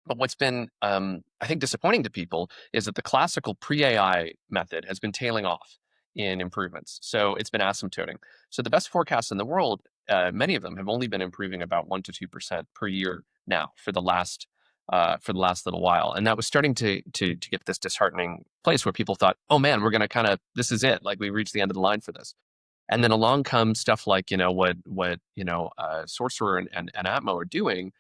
S3: But what's been, I think, disappointing to people is that the classical pre-AI method has been tailing off in improvements. So it's been asymptoting. So the best forecasts in the world, many of them have only been improving about 1 to 2% per year now for the last little while, and that was starting to get this disheartening place where people thought, oh man, we're going to this is it, like we reached the end of the line for this. And then along comes stuff like what Sourcerer and Atmo are doing,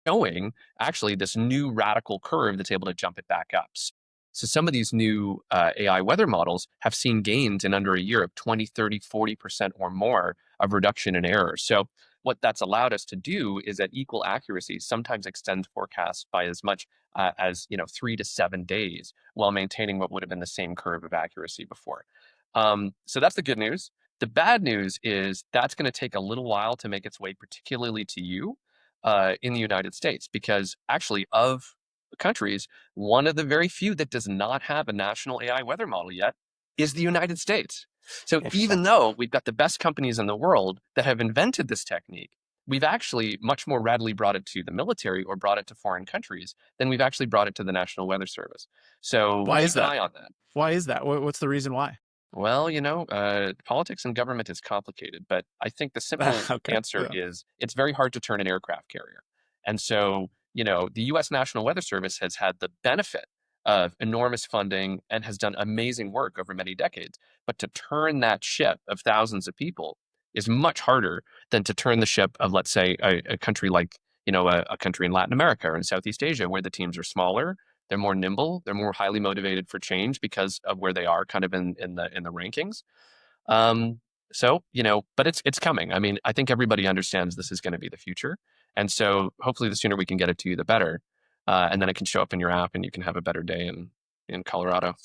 S3: showing actually this new radical curve that's able to jump it back up. So some of these new AI weather models have seen gains in under a year of 20, 30, 40% or more of reduction in error. So what that's allowed us to do is at equal accuracy, sometimes extend forecasts by as much as 3 to 7 days while maintaining what would have been the same curve of accuracy before. So that's the good news. The bad news is that's going to take a little while to make its way, particularly to you in the United States, because actually, of countries, one of the very few that does not have a national AI weather model yet is the United States. So
S5: Interesting.
S3: even though we've got the best companies in the world that have invented this technique, we've actually much more readily brought it to the military or brought it to foreign countries than we've actually brought it to the National Weather Service. So
S1: Why is
S3: keep an
S1: that?
S3: eye on that.
S1: Why is that? What's the reason why?
S3: Well, politics and government is complicated, but I think the simple
S1: Okay.
S3: answer
S1: Yeah.
S3: is it's very hard to turn an aircraft carrier. And so, the US National Weather Service has had the benefit of enormous funding and has done amazing work over many decades. But to turn that ship of thousands of people is much harder than to turn the ship of, let's say, a country like, a country in Latin America or in Southeast Asia, where the teams are smaller, they're more nimble, they're more highly motivated for change because of where they are kind of in the rankings. Um, so, but it's coming. I mean, I think everybody understands this is going to be the future. And so hopefully the sooner we can get it to you, the better. And then it can show up in your app and you can have a better day in Colorado.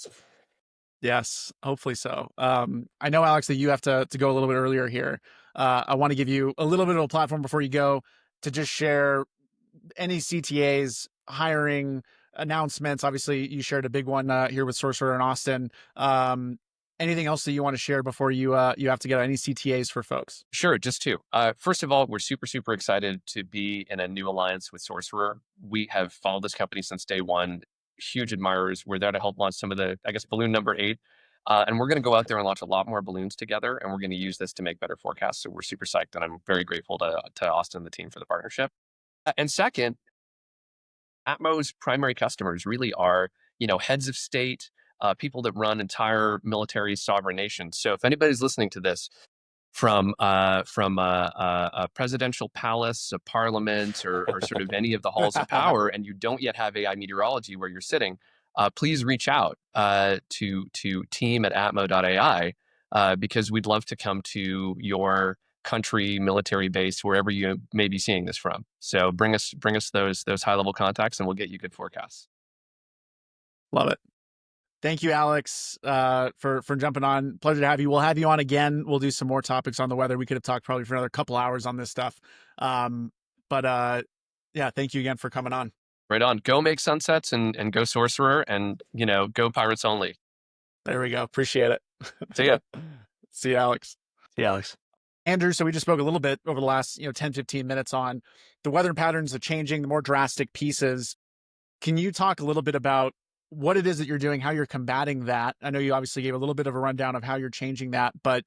S1: Yes, hopefully so. I know, Alex, that you have to go a little bit earlier here. I want to give you a little bit of a platform before you go to just share any CTAs, hiring announcements. Obviously, you shared a big one here with Sourcerer in Austin. Anything else that you want to share before you have to get any CTAs for folks?
S3: Sure, just two. First of all, we're super, super excited to be in a new alliance with Sourcerer. We have followed this company since day one, huge admirers. We're there to help launch some of the, I guess, balloon number 8. And we're going to go out there and launch a lot more balloons together, and we're going to use this to make better forecasts. So we're super psyched, and I'm very grateful to Austin and the team for the partnership. And second, Atmo's primary customers really are, heads of state, people that run entire military sovereign nations. So if anybody's listening to this, from a presidential palace, a parliament, or sort of any of the halls of power, and you don't yet have AI meteorology where you're sitting, please reach out to team@atmo.ai because we'd love to come to your country, military base, wherever you may be seeing this from. So bring us those high level contacts, and we'll get you good forecasts.
S1: Love it. Thank you, Alex, for jumping on. Pleasure to have you. We'll have you on again. We'll do some more topics on the weather. We could have talked probably for another couple hours on this stuff. Yeah, thank you again for coming on.
S3: Right on. Go make sunsets and go Sorcerer and, go Pirates only.
S1: There we go. Appreciate it.
S3: See ya.
S1: See you, Alex.
S5: See you, Alex.
S1: Andrew, so we just spoke a little bit over the last 10, 15 minutes on the weather patterns are changing, the more drastic pieces. Can you talk a little bit about what it is that you're doing, how you're combating that? I know you obviously gave a little bit of a rundown of how you're changing that, but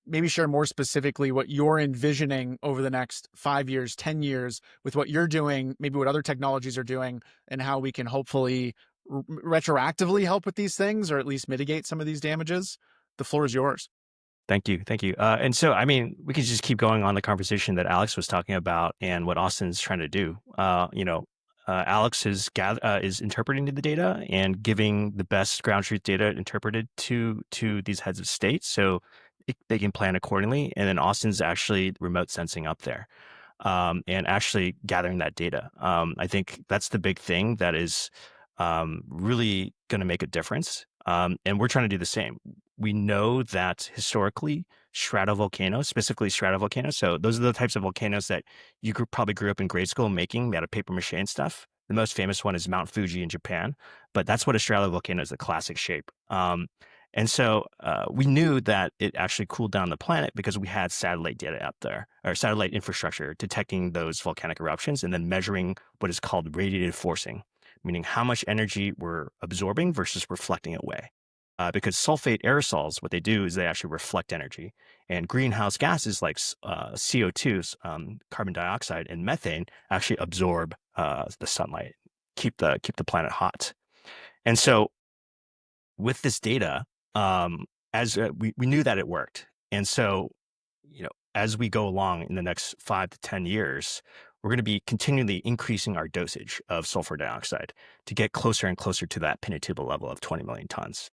S1: maybe share more specifically what you're envisioning over the next 5 years, 10 years with what you're doing, maybe what other technologies are doing, and how we can hopefully retroactively help with these things or at least mitigate some of these damages. The floor is yours.
S5: Thank you. Thank you. And so, I mean, we could just keep going on the conversation that Alex was talking about and what Austin's trying to do. Alex is interpreting the data and giving the best ground truth data interpreted to these heads of state, so they can plan accordingly. And then Austin's actually remote sensing up there, and actually gathering that data. I think that's the big thing that is really going to make a difference. And we're trying to do the same. We know that historically, stratovolcanoes, specifically stratovolcanoes, so those are the types of volcanoes that you probably grew up in grade school making out of paper mache and stuff. The most famous one is Mount Fuji in Japan, but that's what a stratovolcano is, the classic shape. And so we knew that it actually cooled down the planet because we had satellite data out there, or satellite infrastructure detecting those volcanic eruptions and then measuring what is called radiative forcing, meaning how much energy we're absorbing versus reflecting away. Because sulfate aerosols, what they do is they actually reflect energy. And greenhouse gases like CO2, carbon dioxide, and methane actually absorb the sunlight, keep the planet hot. And so with this data, as we knew that it worked. And so, as we go along in the next 5 to 10 years, we're going to be continually increasing our dosage of sulfur dioxide to get closer and closer to that Pinatubo level of 20 million tons.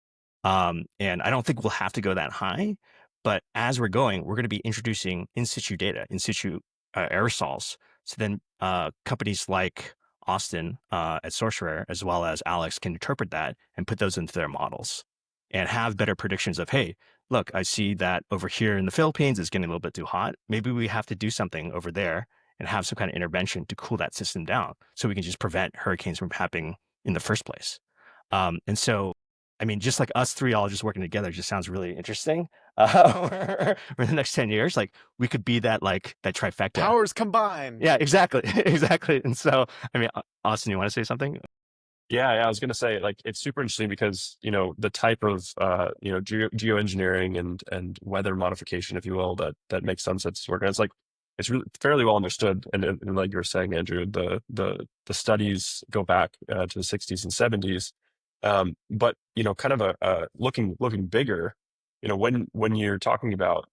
S5: And I don't think we'll have to go that high, but as we're going, we're going to be introducing in situ data, in situ aerosols. So then companies like Austin at Sourcerer, as well as Alex, can interpret that and put those into their models and have better predictions of, hey, look, I see that over here in the Philippines, it's getting a little bit too hot. Maybe we have to do something over there and have some kind of intervention to cool that system down so we can just prevent hurricanes from happening in the first place. And so, I mean, just like us three all just working together just sounds really interesting. For the next 10 years, like we could be that trifecta.
S1: Powers combined.
S5: Yeah, exactly. Exactly. And so, I mean, Austin, you want to say something?
S4: Yeah, I was going to say, it's super interesting because, the type of, geoengineering and weather modification, if you will, that makes sunsets work. And it's really fairly well understood. And like you were saying, Andrew, the studies go back to the 60s and 70s. But, kind of looking bigger, when you're talking about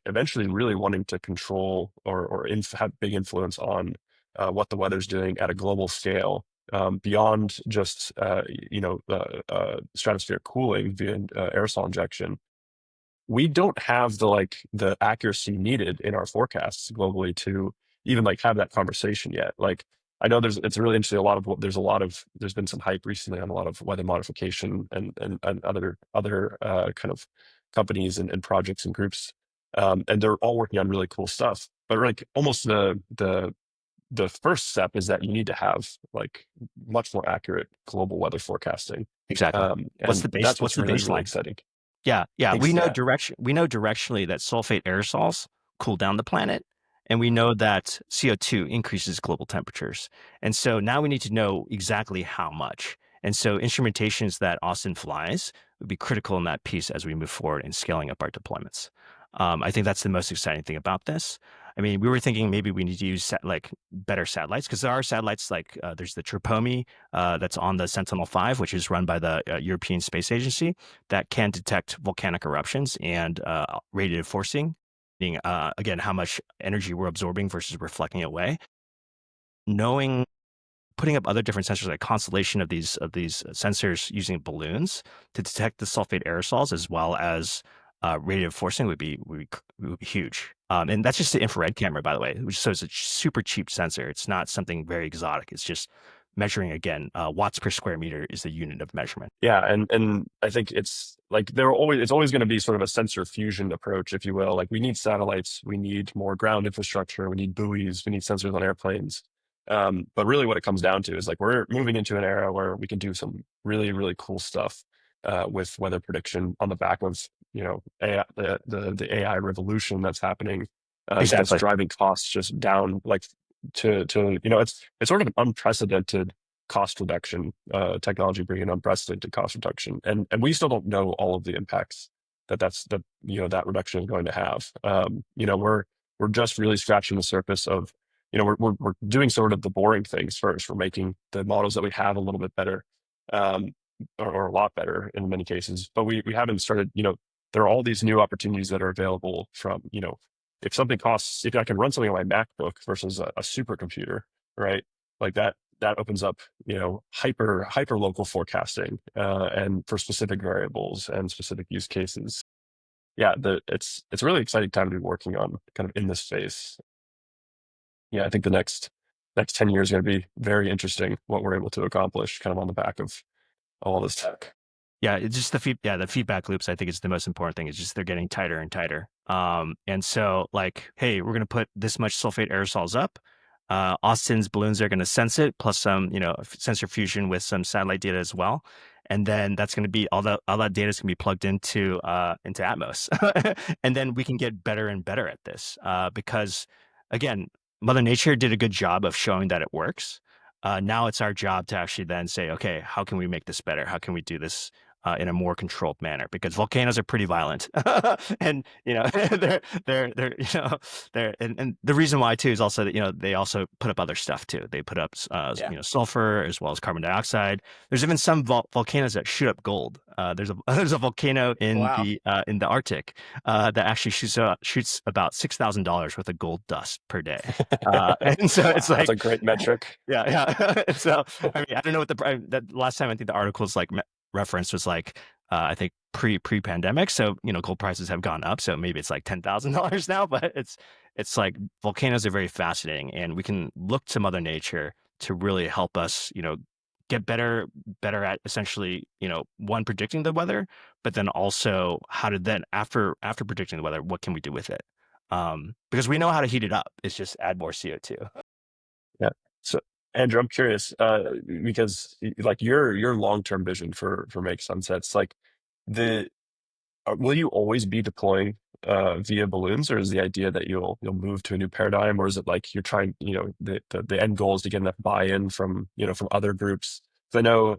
S4: eventually really wanting to control or have big influence on what the weather's doing at a global scale, beyond just stratosphere cooling via aerosol injection, we don't have the accuracy needed in our forecasts globally to even have that conversation yet. Like, I know it's really interesting. There's been some hype recently on a lot of weather modification and other kind of companies and projects and groups, and they're all working on really cool stuff. But like almost the first step is that you need to have much more accurate global weather forecasting.
S5: Exactly.
S4: And that's
S5: What's
S4: what's
S5: the
S4: really, really
S5: baseline?
S4: exciting.
S5: Yeah, yeah.
S4: Thanks. Yeah.
S5: We know directionally that sulfate aerosols cool down the planet, and we know that CO2 increases global temperatures. And so now we need to know exactly how much. And so instrumentations that Austin flies would be critical in that piece as we move forward in scaling up our deployments. I think that's the most exciting thing about this. I mean, we were thinking maybe we need to use better satellites, because there are satellites there's the Tropomi that's on the Sentinel-5, which is run by the European Space Agency, that can detect volcanic eruptions and radiative forcing, meaning again how much energy we're absorbing versus reflecting away. Putting up other different sensors, like constellation of these sensors using balloons to detect the sulfate aerosols as well as radiative forcing would be huge. And that's just the infrared camera, by the way, so it's a super cheap sensor. It's not something very exotic. It's just measuring, again, watts per square meter is the unit of measurement.
S4: Yeah, and I think it's always going to be sort of a sensor fusion approach, if you will. Like, we need satellites, we need more ground infrastructure, we need buoys, we need sensors on airplanes. But really what it comes down to is we're moving into an era where we can do some really, really cool stuff with weather prediction on the back of AI, the AI revolution that's happening. That's
S5: Exactly.
S4: driving costs just down, to it's sort of an unprecedented cost reduction technology, bringing unprecedented cost reduction, and we still don't know all of the impacts that reduction is going to have. We're just really scratching the surface of, we're doing sort of the boring things first. We're making the models that we have a little bit better, or a lot better in many cases, but we haven't started. There are all these new opportunities that are available from, if I can run something on my MacBook versus a supercomputer, right? Like that opens up, hyper local forecasting, and for specific variables and specific use cases. Yeah, it's a really exciting time to be working on kind of in this space. Yeah, I think the next 10 years are going to be very interesting, what we're able to accomplish kind of on the back of all this tech.
S5: Yeah, it's just the feedback loops, I think, is the most important thing. It's just they're getting tighter and tighter. And so hey, we're going to put this much sulfate aerosols up. Austin's balloons are going to sense it, plus some, sensor fusion with some satellite data as well. And then that's going to be all that data is going to be plugged into Atmos. And then we can get better and better at this, because again, Mother Nature did a good job of showing that it works. Now it's our job to actually then say, okay, how can we make this better? How can we do this in a more controlled manner? Because volcanoes are pretty violent, and they're and the reason why too is also that they also put up other stuff too. They put up sulfur as well as carbon dioxide. There's even some volcanoes that shoot up gold. There's a volcano in the Arctic that actually shoots about $6,000 worth of gold dust per day. And so it's
S4: that's a great metric.
S5: Yeah. So I mean, I don't know what that last time I think the articles reference was I think pre-pandemic. So gold prices have gone up. So maybe it's $10,000 now. But it's volcanoes are very fascinating, and we can look to Mother Nature to really help us get better at essentially one, predicting the weather, but then also how to then after predicting the weather, what can we do with it? Because we know how to heat it up. It's just add more CO2.
S4: Yeah. So, Andrew, I'm curious, because your long-term vision for Make Sunsets, will you always be deploying via balloons, or is the idea that you'll move to a new paradigm, or is it you're trying, the end goal is to get enough buy-in from other groups? So I know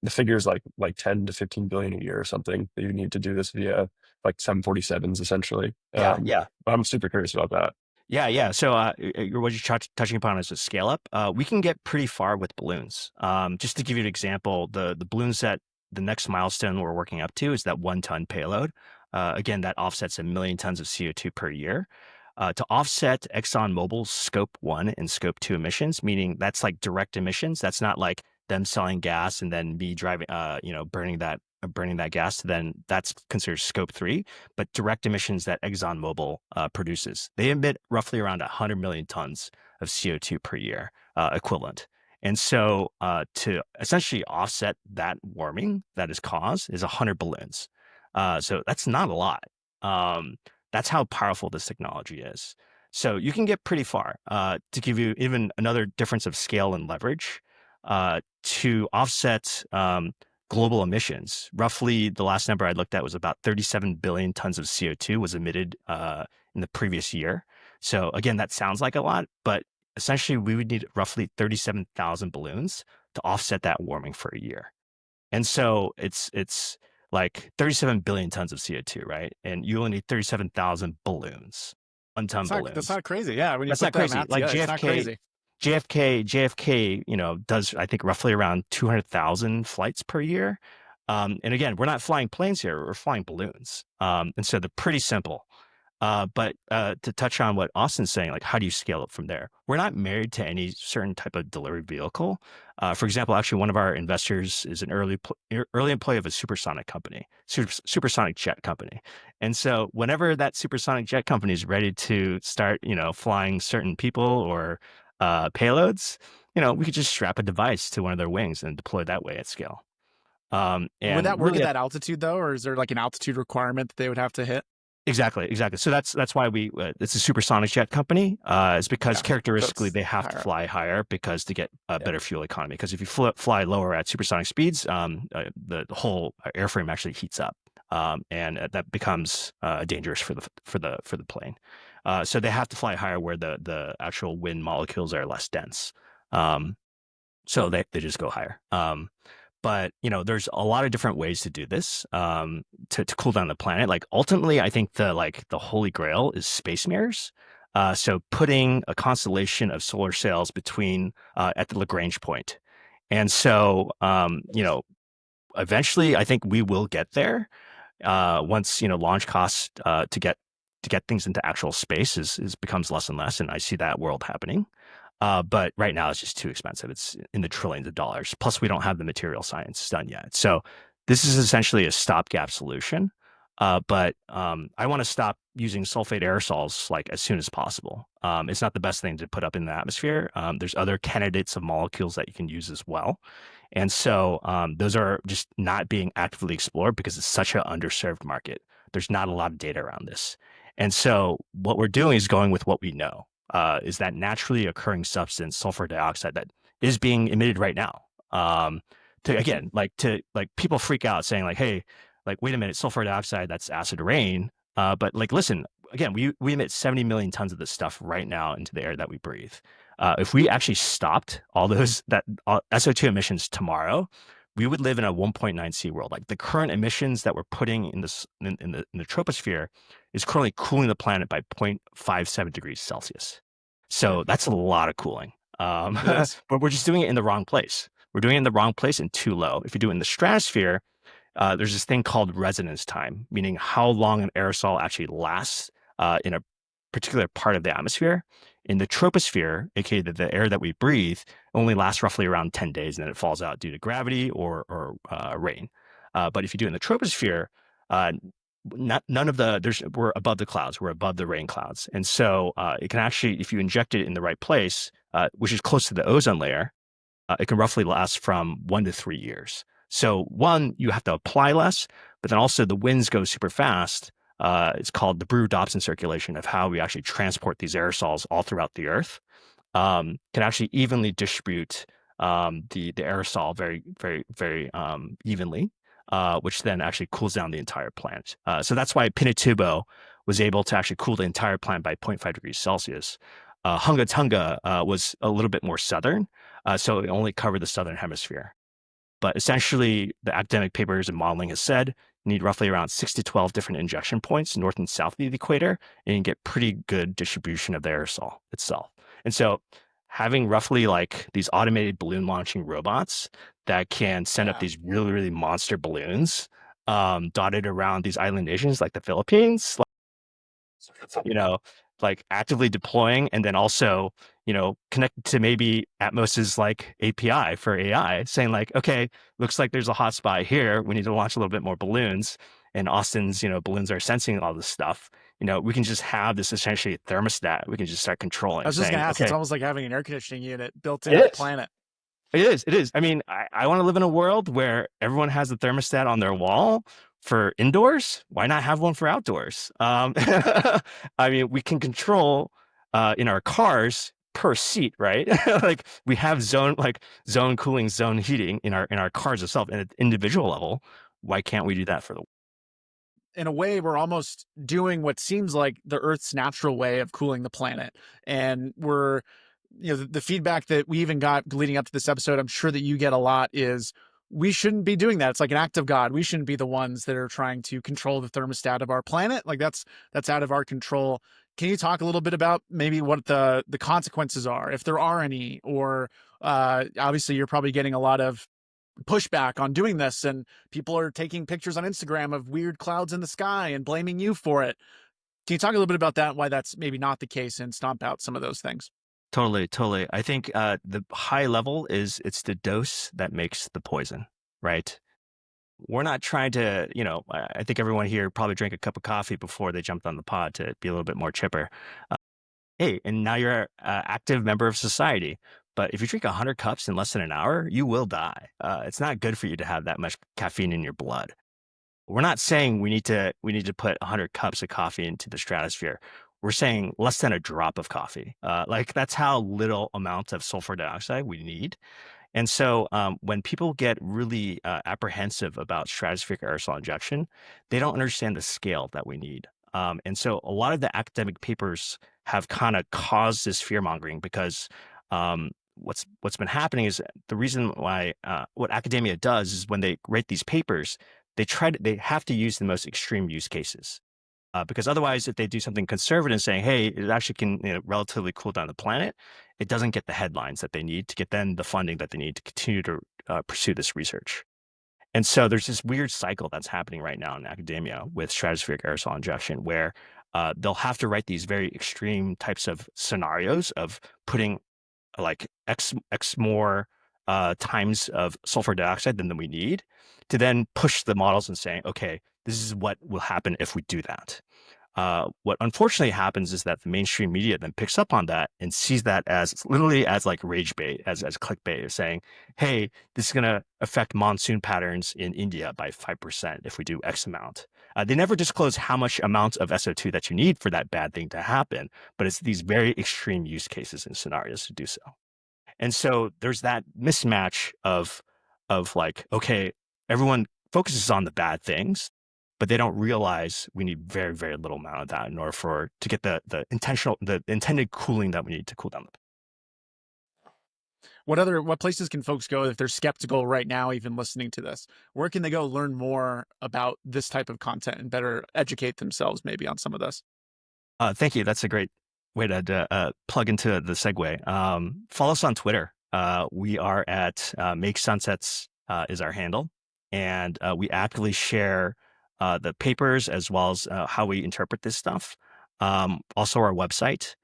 S4: the figures like 10 to 15 billion a year or something that you need to do this via 747s essentially.
S5: Yeah.
S4: I'm super curious about that.
S5: Yeah. So what you're touching upon is a scale up. We can get pretty far with balloons. Just to give you an example, the balloons that the next milestone we're working up to is that 1 ton payload. Again, that offsets 1 million tons of CO2 per year. To offset ExxonMobil's Scope 1 and Scope 2 emissions, meaning that's like direct emissions. That's not like them selling gas and then me driving, burning that gas. Then that's considered Scope 3. But direct emissions that ExxonMobil produces, they emit roughly around 100 million tons of CO2 per year equivalent. And so to essentially offset that warming that is caused is 100 balloons. So that's not a lot. That's how powerful this technology is. So you can get pretty far. To give you even another difference of scale and leverage, to offset global emissions, roughly the last number I looked at was about 37 billion tons of CO2 was emitted in the previous year. So again, that sounds like a lot, but essentially we would need roughly 37,000 balloons to offset that warming for a year. And so it's like 37 billion tons of CO2, right? And you only need 37,000 balloons, one-ton balloons.
S1: That's not crazy. Yeah, when you
S5: That's
S1: put
S5: not
S1: that
S5: crazy.
S1: math
S5: Like
S1: together, it's not crazy.
S5: JFK, does I think roughly around 200,000 flights per year. And again, we're not flying planes here; we're flying balloons. And so they're pretty simple. But to touch on what Austin's saying, like how do you scale up from there? We're not married to any certain type of delivery vehicle. For example, actually, one of our investors is an early employee of a supersonic company, supersonic jet company. And so whenever that supersonic jet company is ready to start, flying certain people or payloads, we could just strap a device to one of their wings and deploy that way at scale.
S1: Would
S5: And
S1: that work
S5: really
S1: at that altitude though, or is there like an altitude requirement that they would have to hit?
S5: Exactly. So that's why it's a supersonic jet company. It's because characteristically they have to fly higher because to get a better fuel economy. Because if you fly lower at supersonic speeds, the whole airframe actually heats up, and that becomes dangerous for the plane. So they have to fly higher where the actual wind molecules are less dense. So they just go higher. But there's a lot of different ways to do this to cool down the planet. Like ultimately, I think the holy grail is space mirrors. So putting a constellation of solar sails between at the Lagrange point, and so eventually, I think we will get there once launch costs to get things into actual space is becomes less and less, and I see that world happening. But right now it's just too expensive. It's in the trillions of dollars. Plus, we don't have the material science done yet. So this is essentially a stopgap solution. But I want to stop using sulfate aerosols like as soon as possible. It's not the best thing to put up in the atmosphere. There's other candidates of molecules that you can use as well. And so those are just not being actively explored because it's such an underserved market. There's not a lot of data around this. And so what we're doing is going with what we know. Is that naturally occurring substance, sulfur dioxide, that is being emitted right now. People freak out saying like, hey, like, wait a minute, sulfur dioxide, that's acid rain. But like, listen, again, we emit 70 million tons of this stuff right now into the air that we breathe. If we actually stopped all those SO2 emissions tomorrow, we would live in a 1.9 C world. Like the current emissions that we're putting in the troposphere is currently cooling the planet by 0.57 degrees Celsius. So that's a lot of cooling. But we're just doing it in the wrong place. We're doing it in the wrong place and too low. If you do it in the stratosphere, there's this thing called residence time, meaning how long an aerosol actually lasts in a particular part of the atmosphere. In the troposphere, aka the air that we breathe, only lasts roughly around 10 days, and then it falls out due to gravity or rain. But if you do it in the troposphere, we're above the clouds, we're above the rain clouds, and so it can actually, if you inject it in the right place, which is close to the ozone layer, it can roughly last from 1 to 3 years. So one, you have to apply less, but then also the winds go super fast. It's called the Brew-Dobson circulation of how we actually transport these aerosols all throughout the Earth. Can actually evenly distribute the aerosol very, very, very evenly, which then actually cools down the entire planet. So that's why Pinatubo was able to actually cool the entire planet by 0.5 degrees Celsius. Hunga Tunga was a little bit more southern, so it only covered the southern hemisphere. But essentially, the academic papers and modeling has said you need roughly around 6 to 12 different injection points north and south of the equator, and you get pretty good distribution of the aerosol itself. And so having roughly like these automated balloon launching robots that can send up these really, really monster balloons dotted around these island nations like the Philippines, like actively deploying, and then also, connect to maybe Atmos's like API for AI, saying like, okay, looks like there's a hot spot here. We need to launch a little bit more balloons. And Austin's, balloons are sensing all this stuff. We can just have this essentially thermostat. We can just start
S1: I
S5: controlling,
S1: was just going
S5: saying,
S1: to ask, it's
S5: okay,
S1: almost like having an air conditioning unit built into the
S5: it is.
S1: planet.
S5: It is. It is. I mean, I want to live in a world where everyone has a thermostat on their wall for indoors. Why not have one for outdoors? I mean, we can control in our cars per seat, right? Like we have zone cooling, zone heating in our cars itself at an individual level. Why can't we do that for the
S1: In a way, we're almost doing what seems like the Earth's natural way of cooling the planet. And we're, the feedback that we even got leading up to this episode, I'm sure that you get a lot, is we shouldn't be doing that. It's like an act of God. We shouldn't be the ones that are trying to control the thermostat of our planet. Like that's out of our control. Can you talk a little bit about maybe what the consequences are, if there are any, or obviously you're probably getting a lot of pushback on doing this, and people are taking pictures on Instagram of weird clouds in the sky and blaming you for it. Can you talk a little bit about that, why that's maybe not the case, and stomp out some of those things?
S5: Totally, totally. I think the high level is it's the dose that makes the poison, right? We're not trying to, I think everyone here probably drank a cup of coffee before they jumped on the pod to be a little bit more chipper. Uh, hey, and now you're an active member of society. But if you drink 100 cups in less than an hour, you will die. It's not good for you to have that much caffeine in your blood. We're not saying we need to put 100 cups of coffee into the stratosphere. We're saying less than a drop of coffee. Like that's how little amount of sulfur dioxide we need. And so when people get really apprehensive about stratospheric aerosol injection, they don't understand the scale that we need. And so a lot of the academic papers have kind of caused this fear mongering because what's been happening is the reason why what academia does is when they write these papers, they have to use the most extreme use cases. Because otherwise, if they do something conservative saying, hey, it actually can relatively cool down the planet, it doesn't get the headlines that they need to get then the funding that they need to continue to pursue this research. And so there's this weird cycle that's happening right now in academia with stratospheric aerosol injection where they'll have to write these very extreme types of scenarios of putting like X more times of sulfur dioxide than we need to then push the models and saying, okay, this is what will happen if we do that. What unfortunately happens is that the mainstream media then picks up on that and sees that as literally as like rage bait, as clickbait, saying, hey, this is going to affect monsoon patterns in India by 5% if we do X amount. They never disclose how much amount of SO2 that you need for that bad thing to happen, but it's these very extreme use cases and scenarios to do so. And so there's that mismatch of like, okay, everyone focuses on the bad things, but they don't realize we need very, very little amount of that in order to get the intended cooling that we need to cool down the.
S1: What places can folks go if they're skeptical right now, even listening to this? Where can they go learn more about this type of content and better educate themselves maybe on some of this?
S5: Thank you. That's a great way to plug into the segue. Follow us on Twitter. We are at Make Sunsets is our handle, and we actively share the papers as well as how we interpret this stuff. Also, our website.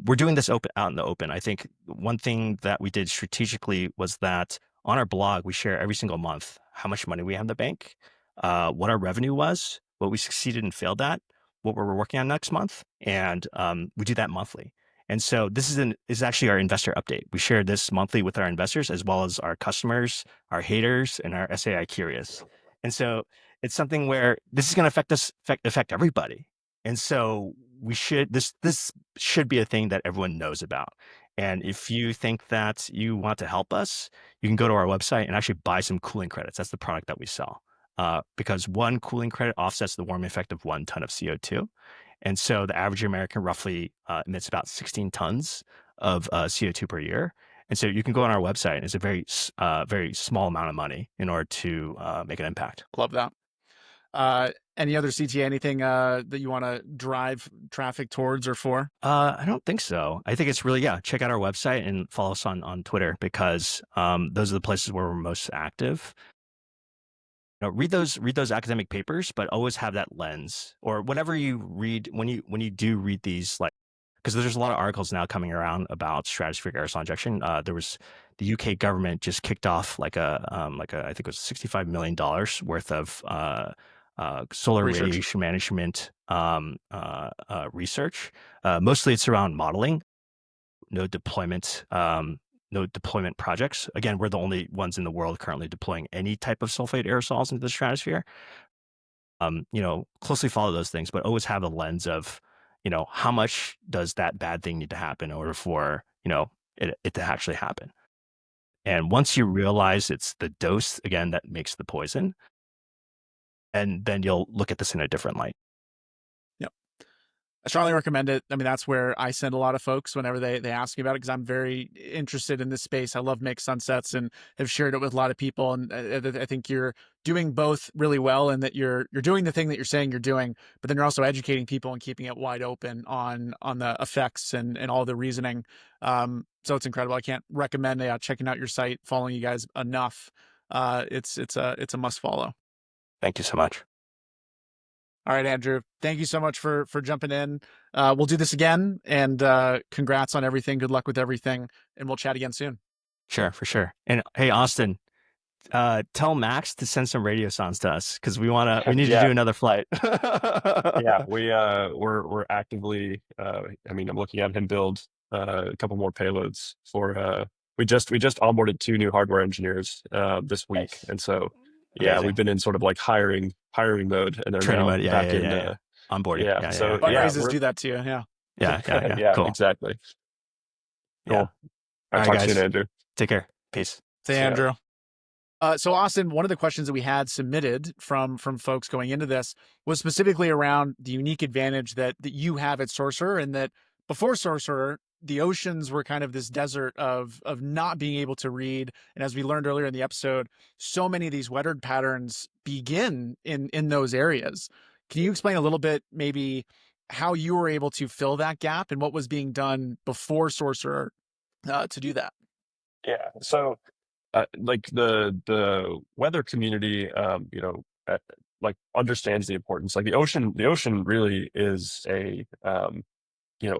S5: We're doing this out in the open. I think one thing that we did strategically was that on our blog, we share every single month how much money we have in the bank, what our revenue was, what we succeeded and failed at, what we're working on next month, and we do that monthly. And so this is actually our investor update. We share this monthly with our investors as well as our customers, our haters, and our SAI curious. And so it's something where this is going to affect everybody. And so this should be a thing that everyone knows about. And if you think that you want to help us, you can go to our website and actually buy some cooling credits. That's the product that we sell. Because one cooling credit offsets the warming effect of 1 ton of CO2. And so the average American roughly emits about 16 tons of CO2 per year. And so you can go on our website, and it's a very small amount of money in order to make an impact.
S1: Love that. Any other CTA, anything that you want to drive traffic towards or for?
S5: I don't think so. I think it's really, check out our website and follow us on Twitter because those are the places where we're most active. Read those academic papers, but always have that lens or whatever you read when you do read these like because there's a lot of articles now coming around about stratospheric aerosol injection. There was the UK government just kicked off like a I think it was $65 million worth of solar
S1: Research.
S5: radiation management research. Mostly it's around modeling, no deployment. No deployment projects. Again, we're the only ones in the world currently deploying any type of sulfate aerosols into the stratosphere. Closely follow those things, but always have a lens of, how much does that bad thing need to happen in order for, it to actually happen. And once you realize it's the dose, again, that makes the poison, and then you'll look at this in a different light.
S1: I strongly recommend it. I mean, that's where I send a lot of folks whenever they ask me about it, because I'm very interested in this space. I love Make Sunsets and have shared it with a lot of people. And I think you're doing both really well, and that you're doing the thing that you're saying you're doing, but then you're also educating people and keeping it wide open on the effects and all the reasoning. So it's incredible. I can't recommend checking out your site, following you guys enough. It's a must follow.
S5: Thank you so much.
S1: All right, Andrew, thank you so much for jumping in. We'll do this again, and congrats on everything. Good luck with everything, and we'll chat again soon.
S5: Sure, for sure. And hey, Austin, tell Max to send some radio sounds to us, because we need to do another flight.
S4: Yeah, we're actively. I'm looking at him build a couple more payloads for. We just onboarded 2 new hardware engineers this week,
S5: Nice.
S4: and so
S5: Amazing.
S4: we've been in sort of like hiring mode, and they're
S5: Training
S4: now
S5: mode.
S4: back in
S5: onboarding.
S1: Fundraisers do that to you. Yeah.
S5: Yeah. Cool.
S4: Exactly. Cool.
S5: Yeah.
S4: All right,
S5: talk
S4: guys.
S5: soon,
S4: Andrew.
S5: Take care. Peace.
S1: Say, Andrew. So Austin, one of the questions that we had submitted from folks going into this was specifically around the unique advantage that you have at Sourcerer, and that before Sourcerer, the oceans were kind of this desert of not being able to read. And as we learned earlier in the episode, so many of these weathered patterns begin in those areas. Can you explain a little bit maybe how you were able to fill that gap and what was being done before Sourcerer to do that?
S4: Yeah. So, like the weather community, like understands the importance. Like the ocean really is a,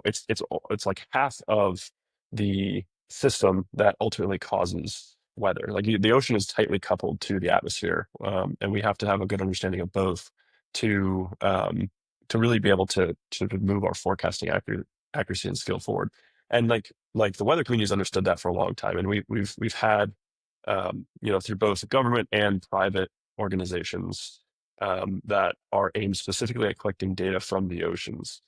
S4: it's like half of the system that ultimately causes weather. Like the ocean is tightly coupled to the atmosphere, and we have to have a good understanding of both to really be able to move our forecasting accuracy and skill forward. And like the weather community has understood that for a long time, and we've had through both government and private organizations that are aimed specifically at collecting data from the oceans.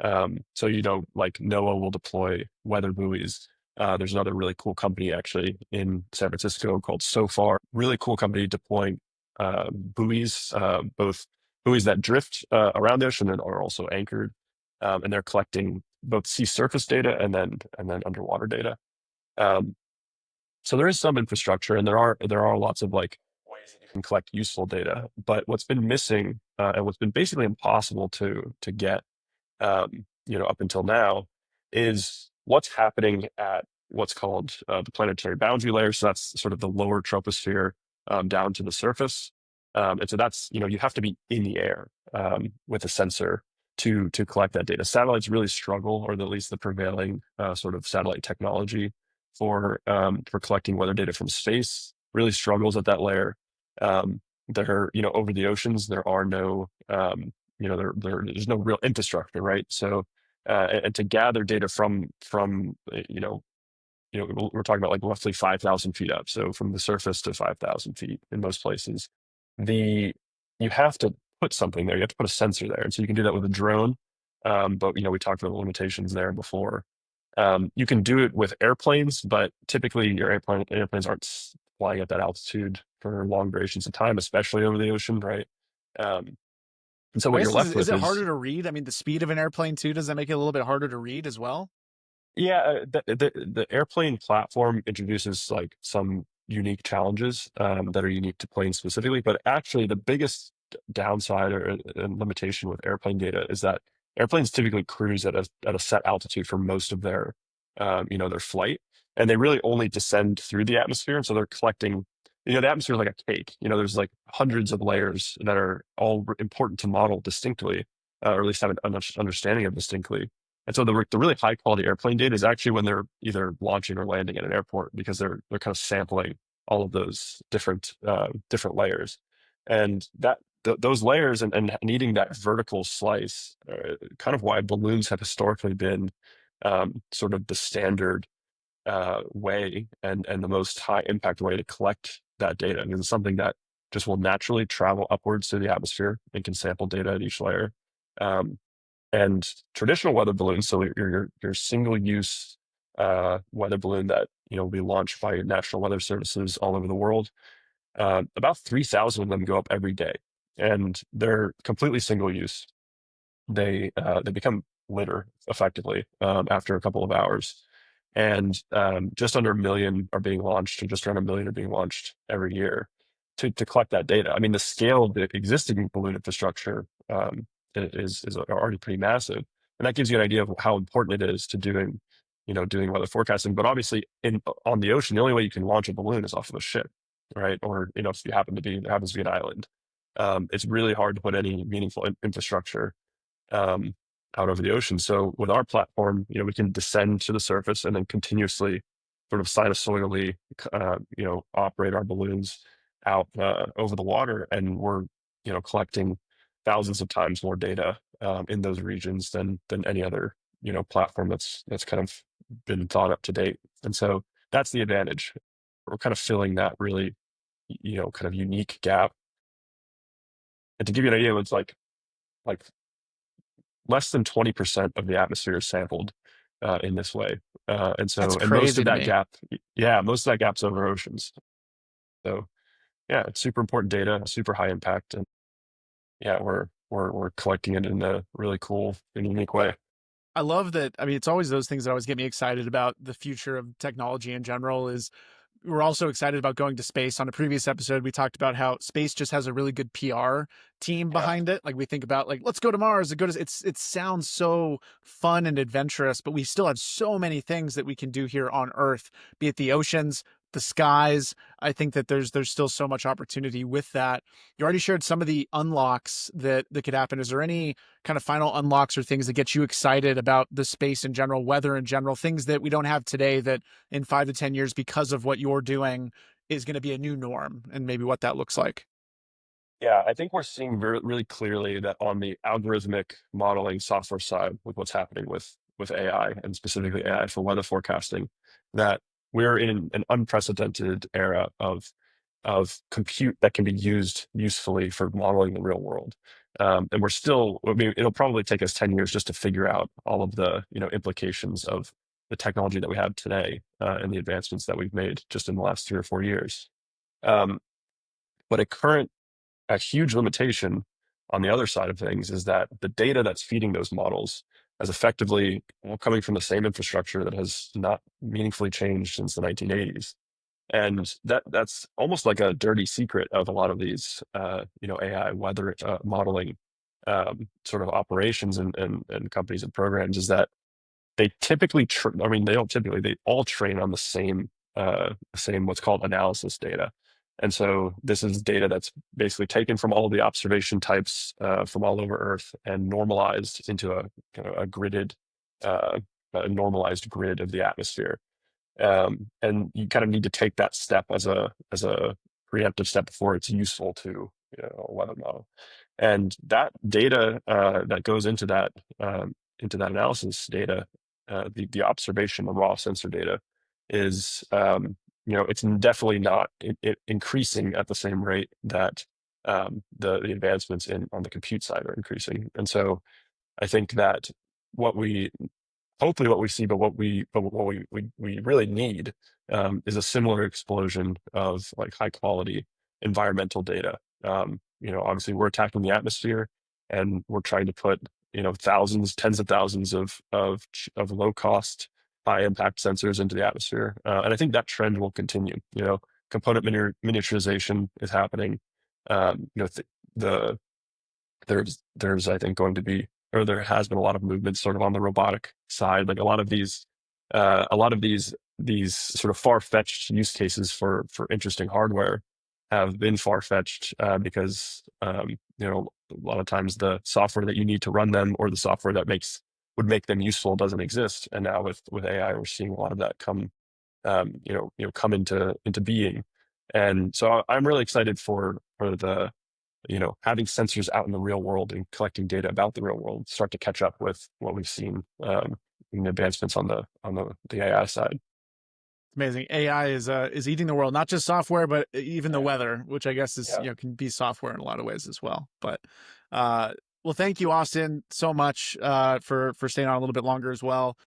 S4: So like NOAA will deploy weather buoys. There's another really cool company actually in San Francisco called SOFAR. Really cool company deploying buoys, both buoys that drift around the ocean and are also anchored, and they're collecting both sea surface data and then underwater data. So there is some infrastructure, and there are lots of like ways that you can collect useful data. But what's been missing, and what's been basically impossible to get, up until now, is what's happening at what's called the planetary boundary layer. So that's sort of the lower troposphere down to the surface. And so that's you have to be in the air with a sensor to collect that data. Satellites really struggle, or at least the prevailing sort of satellite technology for collecting weather data from space really struggles at that layer. There, over the oceans, there are no, there's no real infrastructure, right? So, and to gather data from, we're talking about like roughly 5,000 feet up. So from the surface to 5,000 feet in most places, you have to put something there. You have to put a sensor there. And so you can do that with a drone. But we talked about the limitations there before. You can do it with airplanes, but typically your airplanes aren't flying at that altitude for long durations of time, especially over the ocean, right? And so what you're left with
S1: is it harder to read? I mean, the speed of an airplane too, does that make it a little bit harder to read as well?
S4: Yeah, the airplane platform introduces like some unique challenges that are unique to planes specifically, but actually the biggest downside or limitation with airplane data is that airplanes typically cruise at a set altitude for most of their their flight, and they really only descend through the atmosphere, and so they're collecting. The atmosphere is like a cake. There's like hundreds of layers that are all important to model distinctly, or at least have an understanding of distinctly. And so the really high quality airplane data is actually when they're either launching or landing at an airport, because they're kind of sampling all of those different layers, and those layers and needing that vertical slice, kind of why balloons have historically been sort of the standard way and the most high impact way to collect that data, because it's something that just will naturally travel upwards through the atmosphere and can sample data at each layer. Um, and traditional weather balloons, so your single use weather balloon that will be launched by national weather services all over the world, about 3,000 of them go up every day, and they're completely single use. They become litter effectively after a couple of hours, and just under a million are being launched, or just around a million are being launched every year to collect that data. I mean, the scale of the existing balloon infrastructure is already pretty massive, and that gives you an idea of how important it is to doing weather forecasting. But obviously, on the ocean, the only way you can launch a balloon is off of a ship, right? Or if there happens to be an island, it's really hard to put any meaningful infrastructure um, out over the ocean. So with our platform, we can descend to the surface and then continuously sort of sinusoidally, operate our balloons out over the water, and we're, collecting thousands of times more data in those regions than any other, platform that's kind of been thought up to date. And so that's the advantage. We're kind of filling that really, kind of unique gap. And to give you an idea, it's like less than 20% of the atmosphere is sampled in this way.
S1: That's
S4: And most
S1: crazy
S4: of
S1: to
S4: that
S1: me.
S4: gap, yeah, most of that gap's over oceans. So yeah, it's super important data, super high impact. And yeah, we're collecting it in a really cool and unique way.
S1: I love that. I mean, it's always those things that always get me excited about the future of technology in general. Is we're also excited about going to space. On a previous episode, we talked about how space just has a really good PR team
S4: Yeah.
S1: behind it. Like we think about like, let's go to Mars. It sounds so fun and adventurous, but we still have so many things that we can do here on Earth, be it the oceans, the skies. I think that there's still so much opportunity with that. You already shared some of the unlocks that could happen. Is there any kind of final unlocks or things that get you excited about the space in general, weather in general, things that we don't have today that in 5 to 10 years, because of what you're doing, is going to be a new norm, and maybe what that looks like?
S4: Yeah, I think we're seeing really clearly that on the algorithmic modeling software side, with what's happening with AI, and specifically AI for weather forecasting, that we're in an unprecedented era of compute that can be used usefully for modeling the real world. And we're still, I mean, it'll probably take us 10 years just to figure out all of the, implications of the technology that we have today and the advancements that we've made just in the last 3 or 4 years. Um, but a huge limitation on the other side of things is that the data that's feeding those models is effectively coming from the same infrastructure that has not meaningfully changed since the 1980s. And that's almost like a dirty secret of a lot of these, AI weather modeling sort of operations and companies and programs, is that they typically, I mean, they don't typically, they all train on the same what's called analysis data. And so this is data that's basically taken from all of the observation types from all over Earth and normalized into a kind of uh, a normalized grid of the atmosphere. And you kind of need to take that step as a preemptive step before it's useful to a weather model. And that data that goes into that analysis data, the observation, the raw sensor data, is it's definitely not increasing at the same rate that the advancements on the compute side are increasing. And so I think that what we hopefully what we see, but what we really need is a similar explosion of like high quality environmental data. Obviously we're attacking the atmosphere, and we're trying to put thousands, tens of thousands of low cost, high impact sensors into the atmosphere, and I think that trend will continue. Component miniaturization is happening. The there's I think going to be, or there has been, a lot of movement sort of on the robotic side. Like a lot of these sort of far-fetched use cases for interesting hardware have been far-fetched because a lot of times the software that you need to run them, or the software that makes would make them useful doesn't exist. And now with AI, we're seeing a lot of that come come into being. And so I'm really excited for the having sensors out in the real world and collecting data about the real world start to catch up with what we've seen in advancements on the AI side.
S1: Amazing. AI is eating the world, not just software, but even the
S4: Yeah.
S1: weather, which I guess is
S4: Yeah.
S1: can be software in a lot of ways as well. But well, thank you, Austin, so much for staying on a little bit longer as well.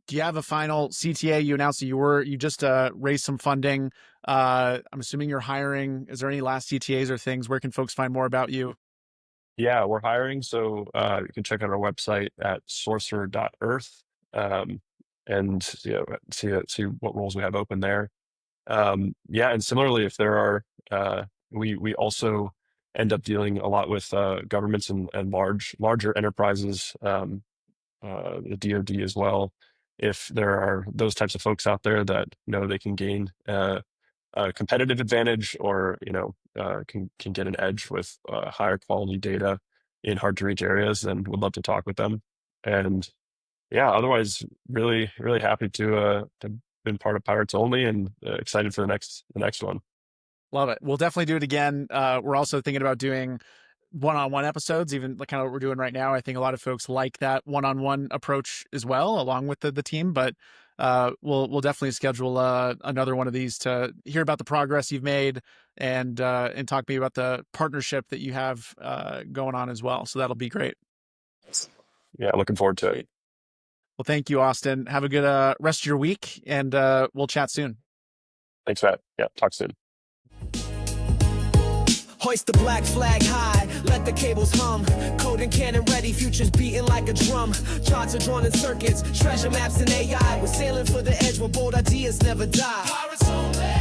S1: Do you have a final CTA? You announced that you just raised some funding. I'm assuming you're hiring. Is there any last CTAs or things? Where can folks find more about you?
S4: Yeah, we're hiring. So you can check out our website at sorcerer.earth and see what roles we have open there. Yeah, and similarly, if there are, we also end up dealing a lot with governments and larger enterprises, the DoD as well. If there are those types of folks out there that know they can gain a competitive advantage or can get an edge with higher quality data in hard to reach areas, then would love to talk with them. And yeah, otherwise, really really happy to been part of Pirates Only and excited for the next one.
S1: Love it. We'll definitely do it again. We're also thinking about doing one-on-one episodes, even like kind of what we're doing right now. I think a lot of folks like that one-on-one approach as well, along with the team. But we'll definitely schedule another one of these to hear about the progress you've made and talk to me about the partnership that you have going on as well. So that'll be great.
S4: Yeah, looking forward to it.
S1: Well, thank you, Austin. Have a good rest of your week, and we'll chat soon.
S4: Thanks, Matt. Yeah, talk soon.
S2: Hoist the black flag high, let the cables hum. Code and cannon ready, futures beating like a drum. Charts are drawn in circuits, treasure maps and AI. We're sailing for the edge where bold ideas never die. Pirates only.